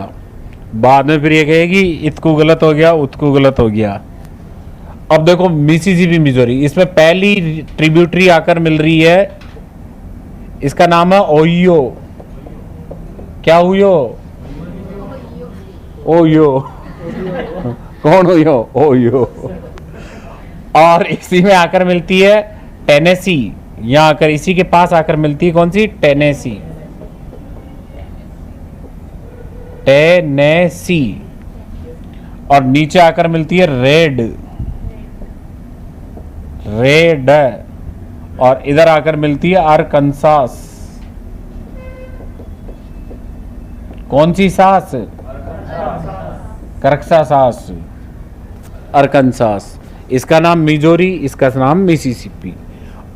बाद में फिर ये कहेगी इतकू गलत हो गया उतकू गलत हो गया। अब देखो मिसिसिपी मिजोरी, इसमें पहली ट्रिब्यूटरी आकर मिल रही है, इसका नाम है ओहियो। क्या हुयो? ओहियो। कौन ओहियो? ओहियो। और इसी में आकर मिलती है टेनेसी। यहां आकर इसी के पास आकर मिलती है कौन सी? टेनेसी। टेनेसी। और नीचे आकर मिलती है रेड। और इधर आकर मिलती है अरकनसास। कौन सी सास? करक्सासास, अरकनसास। इसका नाम मिजोरी, इसका नाम मिसिसिपी।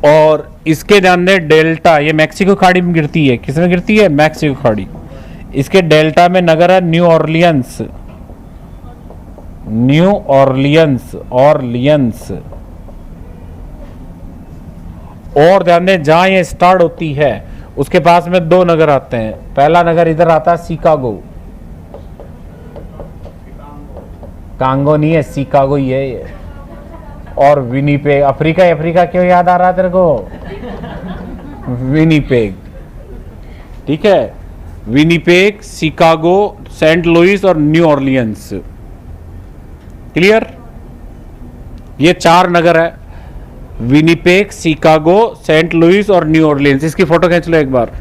और इसके ध्यान दें डेल्टा, ये मैक्सिको खाड़ी में गिरती है। किसमें गिरती है? मैक्सिको खाड़ी। इसके डेल्टा में नगर है new Orleans. New Orleans, Orleans. और ध्यान दें जहां ये स्टार्ट होती है उसके पास में दो नगर आते हैं। पहला नगर इधर आता है शिकागो। कांगो नहीं है, शिकागो ही है ये। और विनीपेग। अफ्रीका, अफ्रीका क्यों याद आ रहा है तेरे को? विनीपेग, ठीक है। विनीपेग, शिकागो, सेंट लुइस और न्यू ऑरलियंस। क्लियर? ये चार नगर है, विनीपेग, शिकागो, सेंट लुइस और न्यू ऑरलियंस। इसकी फोटो खींच लो एक बार।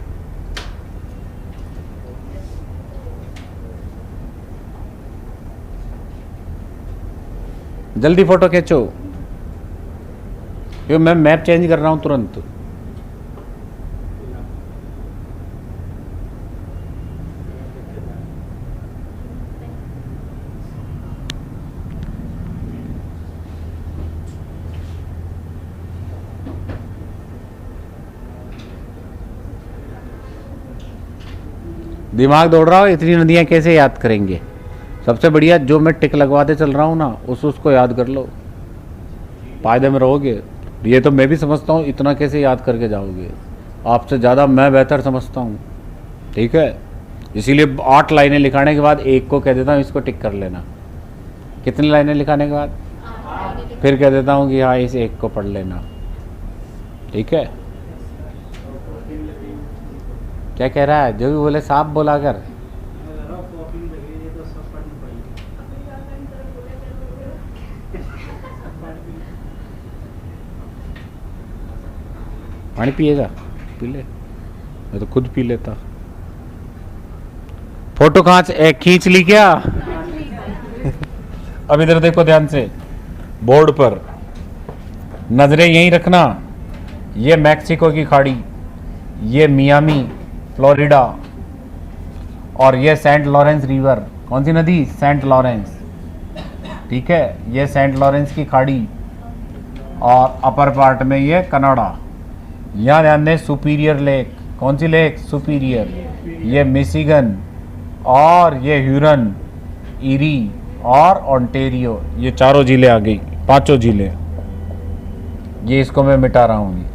जल्दी फोटो खींचो, क्योंकि मैं मैप चेंज कर रहा हूं तुरंत। दिमाग दौड़ रहा हो, इतनी नदियां कैसे याद करेंगे? सबसे बढ़िया जो मैं टिक लगवाते चल रहा हूँ ना, उसको याद कर लो, फायदे में रहोगे। ये तो मैं भी समझता हूँ, इतना कैसे याद करके जाओगे? आपसे ज़्यादा मैं बेहतर समझता हूँ, ठीक है। इसीलिए 8 लाइनें लिखाने के बाद एक को कह देता हूँ इसको टिक कर लेना। कितनी लाइनें लिखाने के बाद फिर कह देता हूँ कि हाँ इस एक को पढ़ लेना, ठीक है। क्या कह रहा है? जो भी बोले साफ बोला कर। पानी पिएगा? पी ले, मैं तो खुद पी लेता। फोटो खींच ली क्या? अब इधर देखो ध्यान से, बोर्ड पर नजरें यहीं रखना। ये मैक्सिको की खाड़ी, ये मियामी फ्लोरिडा, और ये सेंट लॉरेंस रिवर। कौन सी नदी? सेंट लॉरेंस, ठीक है। ये सेंट लॉरेंस की खाड़ी, और अपर पार्ट में ये कनाडा। यहाँ ध्यान दें सुपीरियर लेक। कौन सी लेक? सुपीरियर। ये मिशिगन, और ये ह्यूरन, इरी और ओंटेरियो। ये चारों जिले आ गई, 5 जिले। ये इसको मैं मिटा रहा हूँ।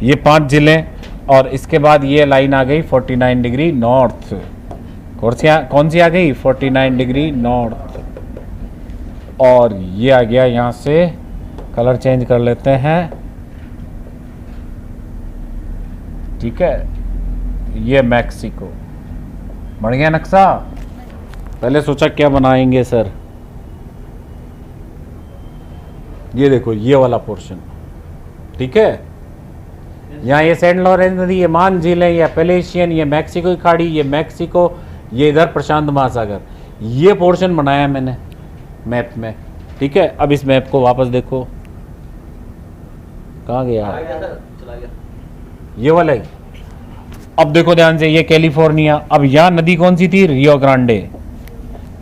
ये 5 जिले, और इसके बाद ये लाइन आ गई 49 डिग्री नॉर्थ। कौन सी आ गई? 49 डिग्री नॉर्थ। और ये आ गया, यहाँ से कलर चेंज कर लेते हैं, ठीक है, ये मैक्सिको। बन गया नक्शा। पहले सोचा क्या बनाएंगे सर, ये देखो ये वाला पोर्शन, ठीक है, यहाँ ये सेंट लॉरेंस नदी, ये मान झील है, ये एपेलेशियन, ये मैक्सिको की खाड़ी, ये मैक्सिको, ये इधर प्रशांत महासागर, ये पोर्शन बनाया मैंने मैप में, ठीक है। अब इस मैप को वापस देखो, कहाँ गया? ये वाला ही। अब देखो ध्यान से, ये कैलिफोर्निया। अब यहाँ नदी कौन सी थी? रियो ग्रांडे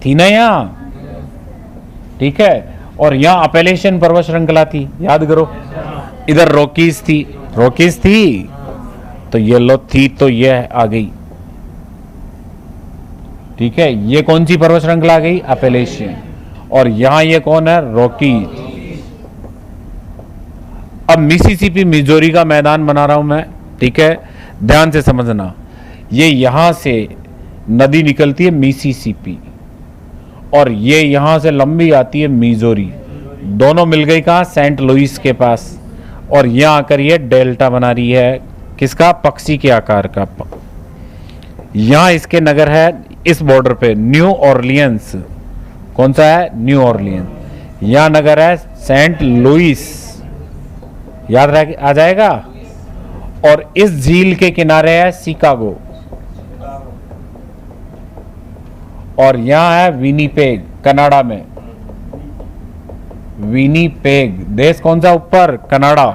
थी ना यहाँ, ठीक है। और यहाँ अपेलेशियन पर्वत श्रृंखला थी, याद करो। इधर रॉकीज थी, तो ये लो थी, तो ये आ गई, ठीक है। ये कौन सी पर्वत श्रृंखला आ गई? अपेलेशियन। और यहां ये कौन है? रॉकीज। अब मिसिसिपी मिजोरी का मैदान बना रहा हूं मैं, ठीक है, ध्यान से समझना। ये यहां से नदी निकलती है मिसिसिपी, और ये यहां से लंबी आती है मिजोरी, दोनों मिल गई कहां? सेंट लुइस के पास। और यहां आकर ये डेल्टा बना रही है, किसका? पक्षी के आकार का। यहां इसके नगर है इस बॉर्डर पे, न्यू ऑरलियंस। कौन सा है? New Orleans. यहां नगर है सेंट लुइस, याद रह आ जाएगा। और इस झील के किनारे है शिकागो, और यहां है विनीपेग, कनाडा में। विनीपेग देश कौन सा? ऊपर कनाडा,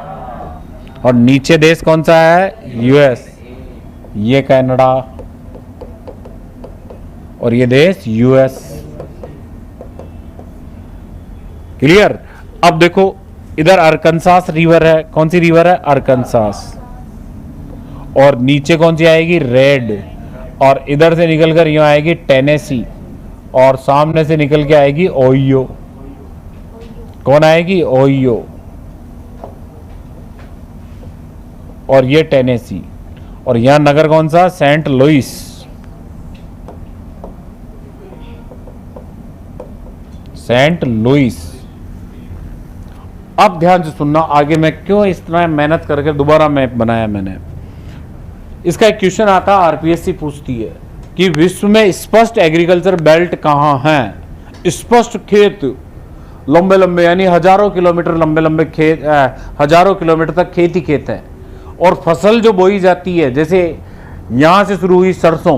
और नीचे देश कौन सा है? यूएस। ये कनाडा और ये देश यूएस। क्लियर? अब देखो इधर अरकनसास रिवर है, कौन सी रिवर है? अरकनसास। और नीचे कौन सी आएगी? रेड। और इधर से निकलकर यहां आएगी टेनेसी, और सामने से निकल के आएगी ओहियो। कौन आएगी? ओहियो। और ये टेनेसी। और यहां नगर कौन सा? Saint Louis. Saint Louis. अब ध्यान से सुनना, आगे मैं क्यों इस तरह मेहनत करके दोबारा मैप बनाया मैंने। इसका एक क्वेश्चन आता है, आरपीएससी पूछती है कि विश्व में स्पष्ट एग्रीकल्चर बेल्ट कहां है? स्पष्ट खेत, लंबे लंबे, यानी हजारों किलोमीटर लंबे लंबे खेत, हजारों किलोमीटर तक खेत ही खेत है। और फसल जो बोई जाती है, जैसे यहां से शुरू हुई सरसों,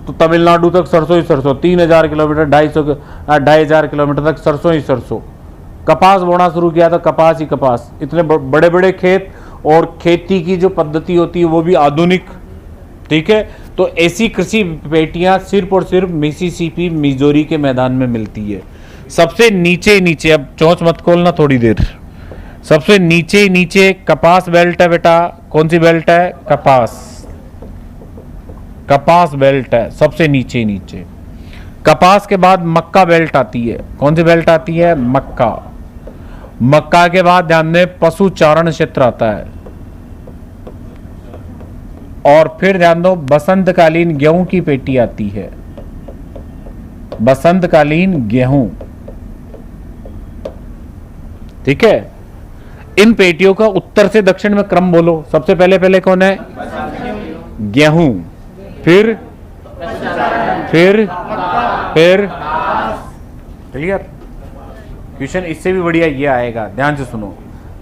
तो तमिलनाडु तक सरसों ही सरसों, 3000 किलोमीटर, 2500 किलोमीटर तक सरसों ही सरसों। कपास बोना शुरू किया तो कपास ही कपास। इतने बड़े बड़े खेत, और खेती की जो पद्धति होती है वो भी आधुनिक, ठीक है। तो ऐसी कृषि पेटियां सिर्फ और सिर्फ मिसिसिपी मिजोरी के मैदान में मिलती है। सबसे नीचे, अब चोंच मत खोलना थोड़ी देर, सबसे नीचे कपास बेल्ट है बेटा। कौन सी बेल्ट है? कपास बेल्ट है सबसे नीचे। कपास के बाद मक्का बेल्ट आती है। कौन सी बेल्ट आती है? मक्का के बाद ध्यान दें पशु चारण क्षेत्र आता है। और फिर ध्यान दो बसंतकालीन गेहूं की पेटी आती है। बसंतकालीन गेहूं, ठीक है। इन पेटियों का उत्तर से दक्षिण में क्रम बोलो। सबसे पहले कौन है? गेहूं, फिर क्लियर? क्वेश्चन इससे भी बढ़िया ये आएगा, ध्यान से सुनो।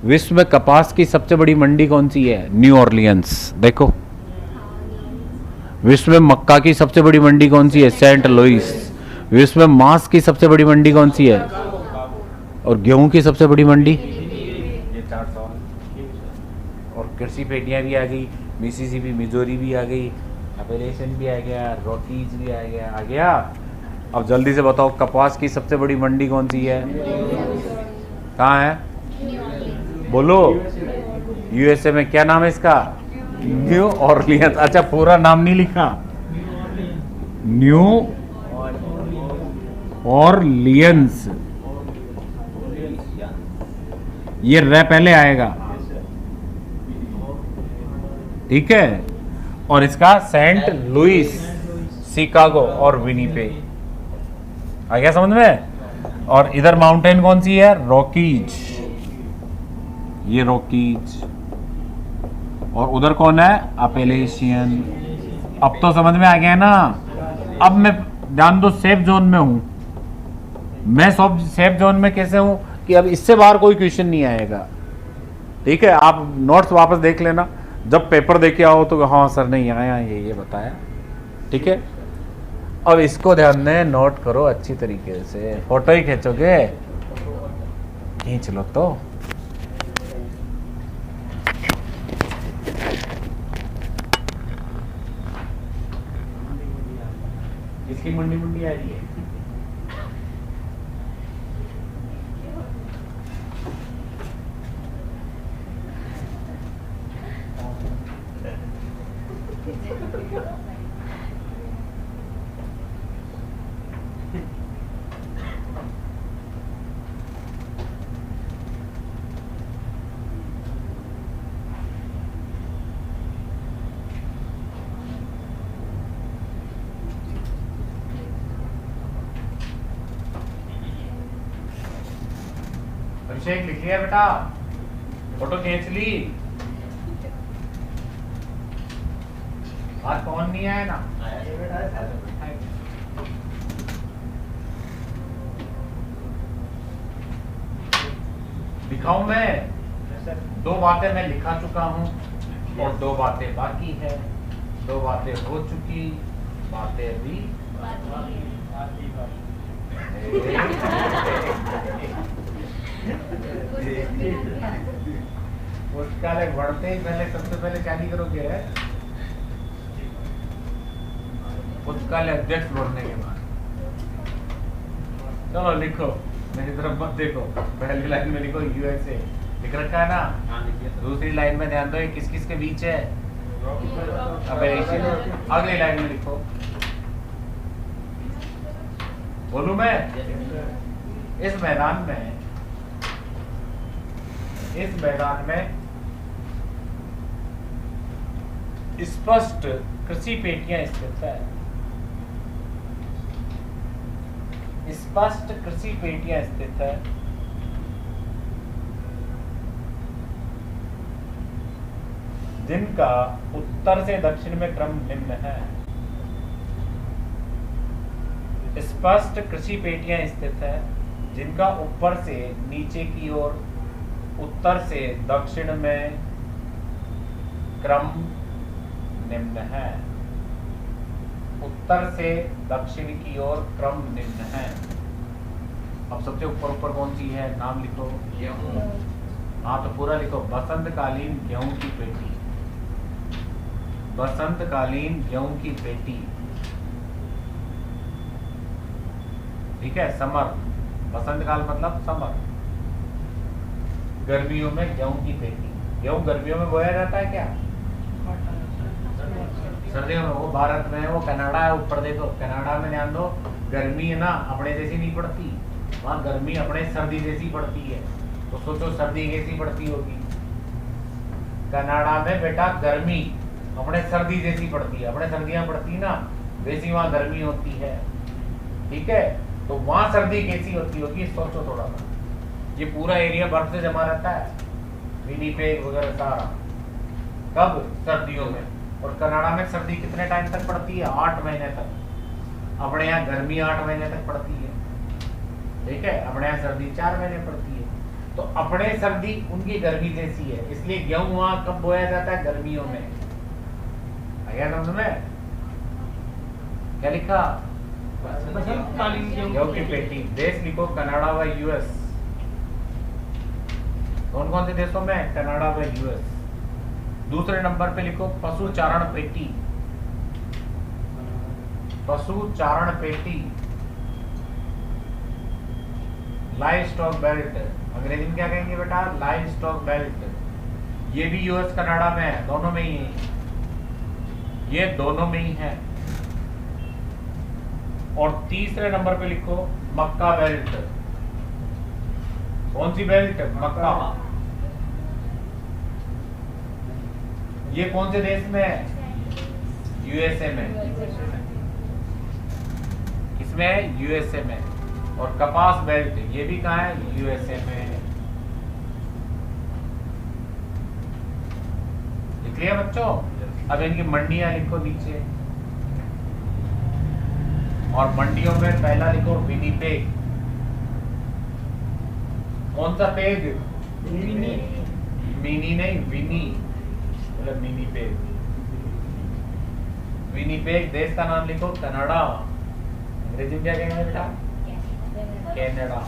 विश्व में कपास की सबसे बड़ी मंडी कौन सी है? New Orleans. देखो, विश्व में मक्का की सबसे बड़ी मंडी कौन सी है? Saint Louis. विश्व में मांस की सबसे बड़ी मंडी कौन सी है? और गेहूं की सबसे बड़ी मंडी? ये 4 सवाल। और कृषि पेटियां भी आ गई, मिसिसिपी मिजोरी भी आ गई, अपेलेशियन भी आ गया, रॉकीज भी आ गया। अब जल्दी से बताओ, कपास की सबसे बड़ी मंडी कौन सी है? कहाँ है? बोलो। यूएसए में। क्या नाम है इसका? New Orleans. अच्छा, पूरा नाम नहीं लिखा, न्यू ऑरलियंस। ये रे पहले आएगा, ठीक है, और इसका सेंट लुइस, शिकागो और विनीपेग। आ गया समझ में। और इधर माउंटेन कौन सी है? रॉकीज, ये रॉकीज। और उधर कौन है? अपेलेशियन। अब तो समझ में आ गया ना। अब मैं ध्यान दो, सेफ जोन में हूं मैं। सेफ जोन में कैसे हूं कि अब इससे बाहर कोई क्वेश्चन नहीं आएगा। ठीक है, आप नोट्स वापस देख लेना, जब पेपर देके आओ तो हाँ सर ने यहाँ ये बताया। ठीक है, अब इसको ध्यान में नोट करो अच्छी तरीके से। फोटो ही खींचोगे? खींच लो तो। इसकी मुंडी मुंडी आ रही है। अभिषेक लिख लिया बेटा? फोटो खींच ली? आज कौन नहीं आया ना? दिखाऊं मैं? दो बातें मैं लिखा चुका हूं और दो बातें बाकी है। दो बातें हो चुकी, बातें अभी पुस्तकालय बढ़ते ही पहले सबसे पहले क्या नहीं करोगे? पुस्तकालय अध्यक्ष बढ़ने के बाद। चलो लिखो, मेरी तरफ मत देखो। पहली लाइन में लिखो यूएसए, लिख रखा है ना? दूसरी लाइन में ध्यान दो, किस किस के बीच है? अगली लाइन में लिखो, बोलूं मैं? इस मैदान में स्पष्ट कृषि पेटियां स्थित है। स्पष्ट कृषि पेटियां स्थित है। जिनका उत्तर से दक्षिण में क्रम निम्न है। स्पष्ट कृषि पेटियां स्थित है जिनका ऊपर से नीचे की ओर, उत्तर से दक्षिण में क्रम निम्न है। उत्तर से दक्षिण की ओर क्रम निम्न है। अब सबसे ऊपर ऊपर कौन सी है? नाम लिखो। गेहूं। हाँ तो पूरा लिखो, बसंतकालीन गेहूं की पेटी। बसंतकालीन गेहूं की पेटी। ठीक है, समर। बसंतकाल मतलब समर। गर्मियों में गेहूं की पेटी। गेहूं गर्मियों में बोया जाता है क्या? सर्दियों में। वो भारत में है, वो कनाडा है। ऊपर देखो, कनाडा में ध्यान दो, गर्मी है ना अपने जैसी नहीं पड़ती, वहाँ गर्मी अपने सर्दी जैसी पड़ती है। तो सोचो सर्दी कैसी पड़ती होगी। कनाडा में बेटा गर्मी अपने सर्दी जैसी पड़ती है। अपने सर्दियां पड़ती ना वैसी वहाँ गर्मी होती है। ठीक है, तो वहाँ सर्दी कैसी होती होगी सोचो थोड़ा सा। ये पूरा एरिया बर्फ से जमा रहता है, विनीपेग वगैरह सारा। कब? सर्दियों में। और कनाडा में सर्दी कितने टाइम तक पड़ती है? 8 महीने तक। अपने यहाँ गर्मी 8 महीने तक पड़ती है। ठीक है, अपने यहाँ सर्दी 4 महीने पड़ती है। तो अपने सर्दी उनकी गर्मी जैसी है, इसलिए गेहूं वहाँ कब बोया जाता है? गर्मियों में। आया समझ में? क्या लिखा? गेहूं की पेटी। देश लिखो, कनाडा व यूएस। कौन कौन से देशों में? कनाडा व यूएस। दूसरे नंबर पे लिखो पशु चारण पेटी। पशु चारण पेटी, लाइव स्टॉक बेल्ट। अंग्रेजी में क्या कहेंगे बेटा? Live stock belt. ये भी यूएस कनाडा में है, दोनों में ही है। ये दोनों में ही है। और तीसरे नंबर पे लिखो मक्का बेल्ट। कौन सी बेल्ट? मक्का। ये कौन से देश में है? यूएसए में। किसमें है? यूएसए में। और कपास बेल्ट ये भी कहाँ है? यूएसए में। लिख लिया बच्चों? अब इनकी मंडियां लिखो नीचे, और मंडियों में पहला लिखो विनिपेग। कौन सा पेग? मिनी नहीं, विनी, मतलब विनिपेग। विनिपेग देश का नाम लिखो कनाडा। अंग्रेजी में क्या कहेंगे बेटा? कनाडा।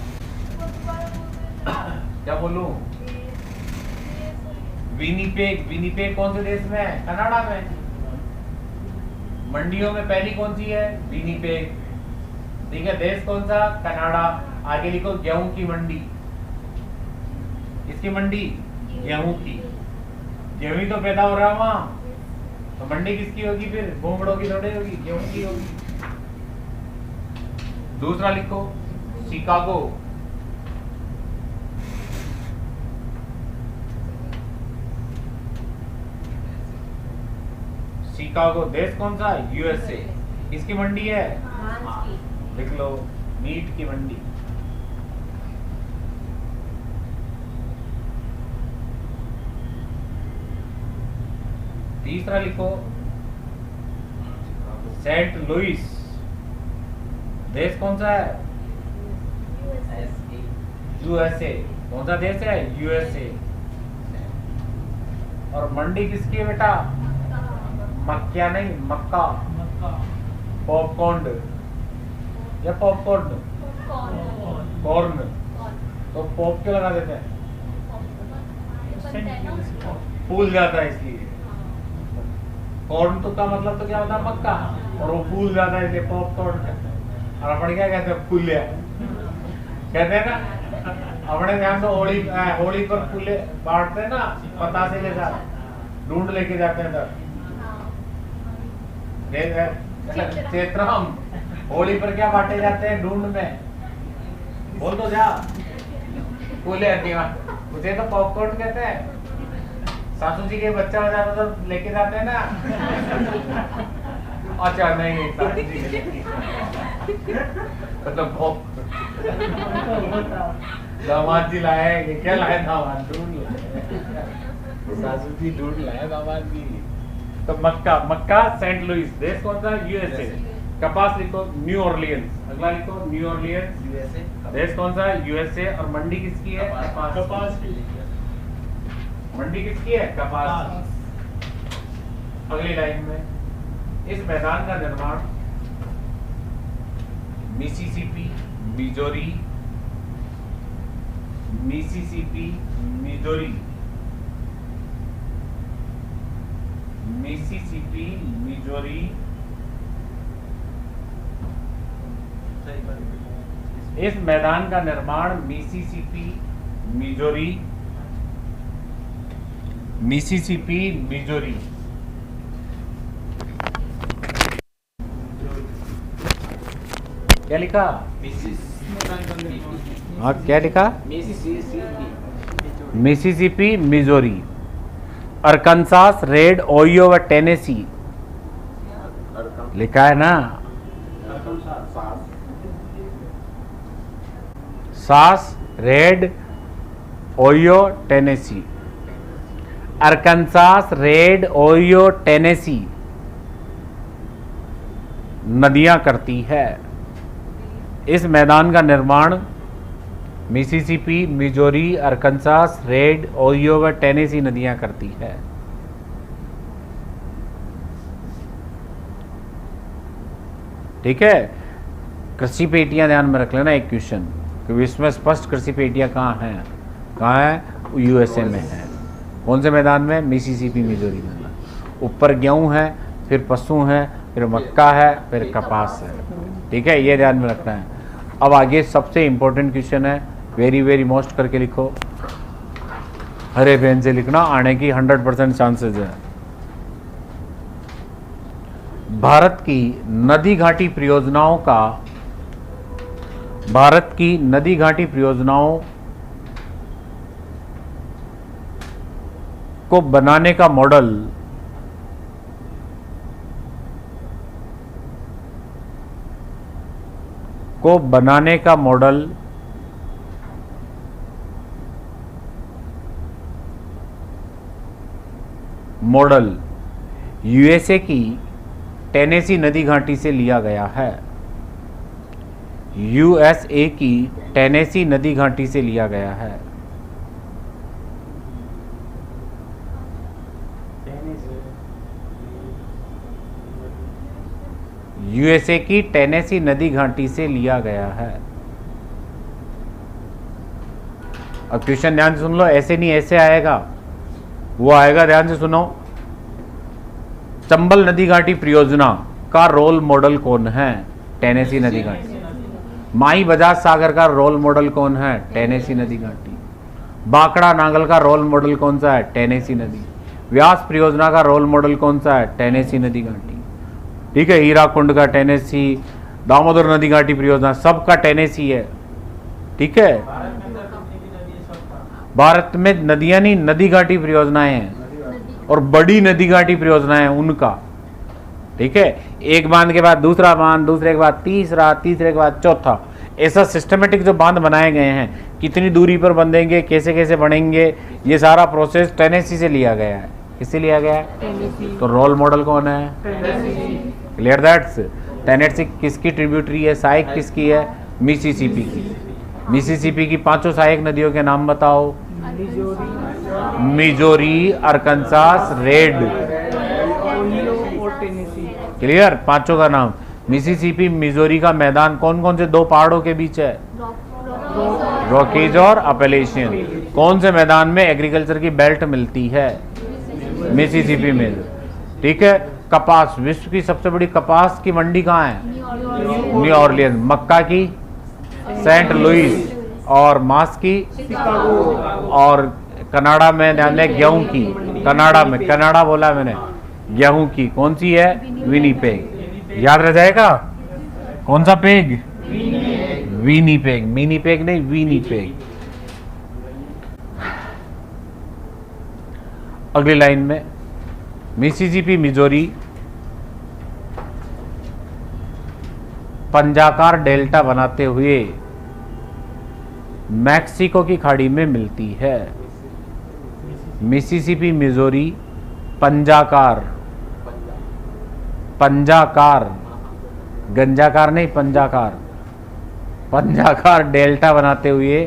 क्या बोलूं? विनिपेग। विनिपेग कौन से देश में है? कनाडा में। मंडियों में पहली कौन सी है? विनिपेग। ठीक है, देश कौन सा? कनाडा। आगे लिखो गेहूं की मंडी। किसकी मंडी? गेहूं की। गेहूं ही तो पैदा हो रहा है वहां, तो मंडी किसकी होगी फिर? भूमड़ों की थोड़ी होगी, गेहूं की होगी। दूसरा लिखो शिकागो। शिकागो देश कौन सा? यूएसए। किसकी मंडी है? लिख लो, मीट की मंडी। तीसरा लिखो सेंट लुइस। देश कौन सा है? यूएसए। कौन सा देश है? यूएसए। और मंडी किसकी है बेटा? मक्का नहीं, मक्का। पॉपकॉर्न या पॉपकॉर्न? कॉर्न। तो पॉप क्यों लगा देते हैं? फूल जाता है इसलिए। कॉर्न तो का मतलब तो क्या होता है? मक्का। और वो फूल जाता है इसलिए पॉपकॉर्न कहते हैं। और अपन क्या कहते हैं? फूलिया कहते हैं ना। अपने ध्यान तो होली पर फूले बांटते हैं ना, पतासे के साथ ढूंढ लेके जाते हैं तब। चेत्रम होली पर क्या बांटे जाते हैं? ढूंढ में। बोल तो जा। फूले मुझे तो पॉपकॉर्न कहते हैं। सासू जी के बच्चा हो जाता तो लेके जाते हैं ना। अच्छा नहीं, सासू जी मतलब दामाद जी लाए। क्या लाए? दामाद ढूंढ लाए। सासू जी ढूंढ लाए दामाद जी। तो मक्का। मक्का सेंट लुइस। देश कौन सा? यूएसए। कपास लिखो न्यू ऑरलियंस। अगला लिखो न्यू ऑरलियंस, यूएसए। देश कौन सा? यूएसए। और मंडी किसकी है? कपास की। मंडी किसकी है? कपास। अगली लाइन में इस मैदान का निर्माण Mississippi, Missouri, Mississippi, Missouri, Mississippi, Missouri, इस मैदान का निर्माण मिसिसिपी, मिजोरी, मिसिसिपी, मिजोरी। क्या लिखा? हाँ, क्या लिखा? मिसिसिपी, मिजोरी, अरकानसास, रेड, ओहियो व टेनेसी। लिखा है ना? सास, red, Ohio, Tennessee. अरकानसास, red, Ohio, Tennessee नदियां करती है। इस मैदान का निर्माण मिसिसिपी, मिजोरी, अरकानसास, रेड, ओहियो व टेनेसी नदियां करती है। ठीक है, कृषि पेटियां ध्यान में रख लेना। एक क्वेश्चन कि विश्व में स्पष्ट कृषि पेटियां कहाँ हैं? कहाँ है? यूएसए में है। कौन से मैदान में? मिसिसिपी, मिजोरी में। ऊपर गेहूं है, फिर पशु है, फिर मक्का है, फिर कपास है। ठीक है, ये ध्यान में रखना है। अब आगे सबसे इंपॉर्टेंट क्वेश्चन है, वेरी वेरी मोस्ट करके लिखो। हरे पेन से लिखना, आने की 100% चांसेस है। भारत की नदी घाटी परियोजनाओं का, भारत की नदी घाटी परियोजनाओं को बनाने का मॉडल को बनाने का मॉडल यूएसए की टेनेसी नदी घाटी से लिया गया है। यूएसए की टेनेसी नदी घाटी से लिया गया है। यूएसए की टेनेसी नदी घाटी से लिया गया है। अब क्वेश्चन ध्यान से सुन लो, ऐसे नहीं ऐसे आएगा, वो आएगा, ध्यान से सुनो। चंबल नदी घाटी परियोजना का रोल मॉडल कौन है? टेनेसी नदी घाटी। माई बजाज सागर का रोल मॉडल कौन है? टेनेसी नदी घाटी। बांकड़ा नांगल का रोल मॉडल कौन सा है? टेनेसी नदी। व्यास परियोजना का रोल मॉडल कौन सा है? टेनेसी नदी घाटी। ठीक है, हीराकुंड का टेनेसी, दामोदर नदी घाटी परियोजना सबका टेनेसी है। ठीक है, भारत में नदियां नहीं नदी घाटी परियोजनाएं हैं और बड़ी नदी घाटी परियोजनाएं उनका। ठीक है, एक बांध के बाद दूसरा बांध, दूसरे के बाद तीसरा, तीसरे के बाद चौथा, ऐसा सिस्टमेटिक जो बांध बनाए गए हैं, कितनी दूरी पर बंधेंगे, कैसे कैसे बनेंगे, ये सारा प्रोसेस टेनेसी से लिया गया है। किससे लिया गया है? तो रोल मॉडल कौन है? Clear that's. टेनेसी किसकी ट्रिब्यूटरी है? सहायक किसकी है? मिसिसिपी की। मिसिसिपी की पांचों सहायक नदियों के नाम बताओ। Missouri, Arkansas, red. क्लियर, पांचों का नाम। मिसिसिपी मिजोरी का मैदान कौन कौन से दो पहाड़ों के बीच है? रॉकीज और अपैलेशियन। कौन से मैदान में एग्रीकल्चर की बेल्ट मिलती है? मिसिसिपी में। ठीक है, कपास, विश्व की सबसे बड़ी कपास की मंडी कहाँ है? New Orleans. मक्का की सेंट लुइस, और मांस की और कनाडा में ध्यान दें गेहूं की, कनाडा में, कनाडा बोला मैंने, गेहूं की कौन सी है? विनीपेग। याद रह जाएगा कौन सा पेग? विनीपेग। मिनीपेग नहीं, विनीपेग। अगली लाइन में मिसिसिपी मिजोरी पंजाकार डेल्टा बनाते हुए मैक्सिको की खाड़ी में मिलती है। मिसिसिपी मिजोरी पंजाकार, पंजाकार, गंजाकार नहीं, पंजाकार, पंजाकार डेल्टा बनाते हुए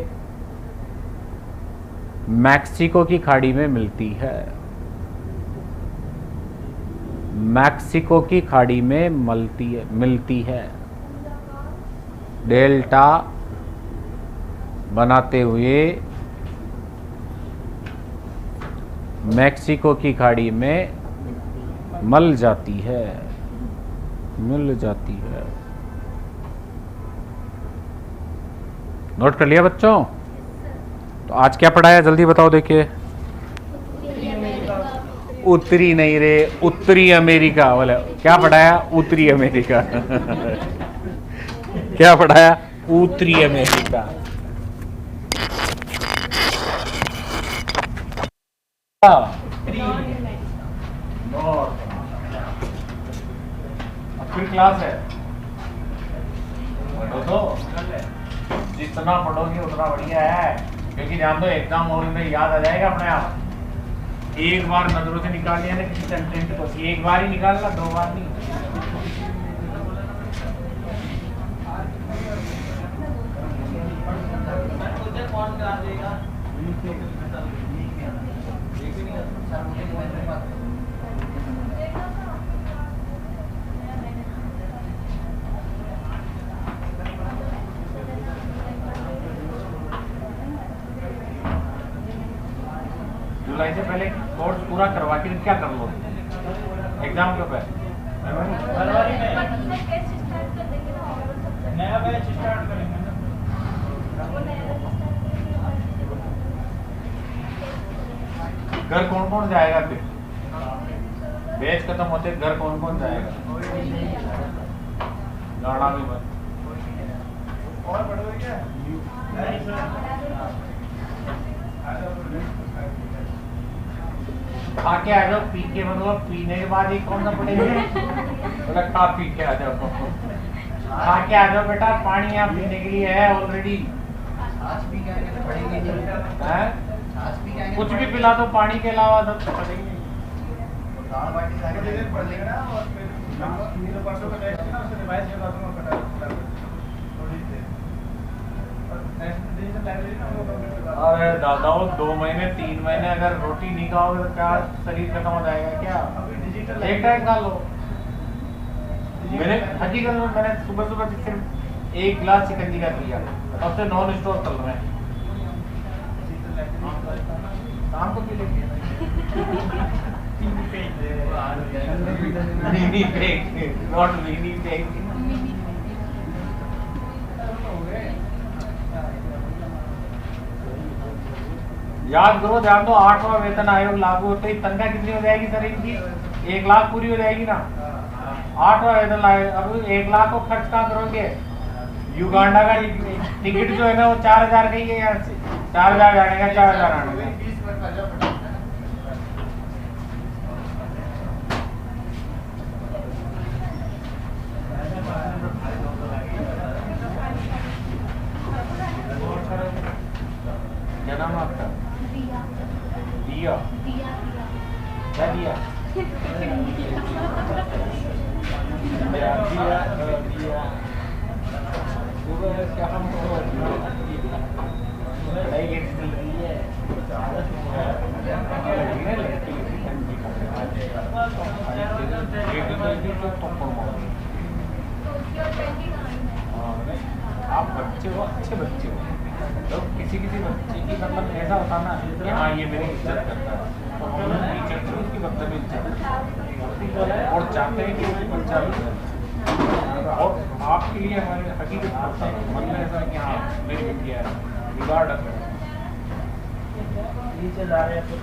मैक्सिको की खाड़ी में मिलती है। मैक्सिको की खाड़ी में मिलती है। डेल्टा बनाते हुए मैक्सिको की खाड़ी में मिल जाती है। नोट कर लिया बच्चों? तो आज क्या पढ़ाया जल्दी बताओ, देखिए। उत्तरी नहीं रे, उत्तरी अमेरिका वाला क्या पढ़ाया? उत्तरी अमेरिका। क्या पढ़ाया? उत्तरी अमेरिका। फिर क्लास है, पढ़ो तो, जितना पढ़ोगे उतना बढ़िया है, क्योंकि ध्यान दो एग्जाम हॉल में याद आ जाएगा अपने आप। एक बार नजरों से निकाल लिया ना किसी कंटेंट को, एक बार ही निकालना, दो बार नहीं। जुलाई से पहले कोर्स पूरा करवा के क्या कर लो एग्जाम के पहले। फरवरी में नया बैच स्टार्ट करेंगे ना। घर कौन कौन जाएगा? फिर बैच खत्म होते घर कौन कौन जाएगा? गाना भी बंद और पढ़ोगे क्या? खा के आ जाओ, पी के, मतलब पीने के बाद ही कौन सा पढ़ेंगे? बोला खा पी के आ जाओ। खा के आ जाओ बेटा, पानी यहाँ पीने के लिए है ऑलरेडी। कुछ भी पिला दो, पानी के अलावा दर्द पड़ेंगे। अरे दादा 2 महीने 3 महीने अगर रोटी नहीं खाओगे तो क्या शरीर खत्म हो जाएगा क्या? एक टाइम खा लो। मैंने हकीकत में मैंने सुबह सुबह सिर्फ 1 गिलास चिकन का पिया, तब से नॉन स्टॉप चल रहे हैं। शाम को पी लेंगे। Mini peg, not mini peg. याद करो, ध्यान दो, 8वां वेतन आयोग लागू होते ही तनख्वाह कितनी हो जाएगी सर इनकी? 1 लाख पूरी हो जाएगी ना। 8वां वेतन आयोग, अब 1 लाख को खर्च कहाँ करोगे? युगांडा का टिकट जो है ना वो 4000 का ही है, यहाँ से 4000 जाने का, 4000 आने का। क्या नाम है आपका? दिया। क्या दिया? आप बच्चे हो, अच्छे बच्चे हो, तो किसी बच्चे की मतलब ऐसा होता ना कि हाँ ये मेरी इज्जत करता है, तो हम लोग टीचर से उसकी मतलब इज्जत और चाहते हैं कि उसकी बच्चा भी करे। और आपके लिए हमारे हकीकत होता है मन में ऐसा कि हाँ मेरी बेटिया है, रिगार्ड नीचे जा रहे हैं तो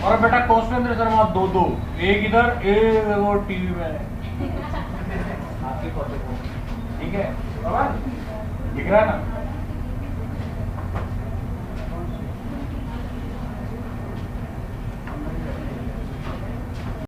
और बेटा क्वेश्चन मेरे सर वहाँ 2-2, एक इधर एक और टीवी में, ठीक है दिख रहा है ना?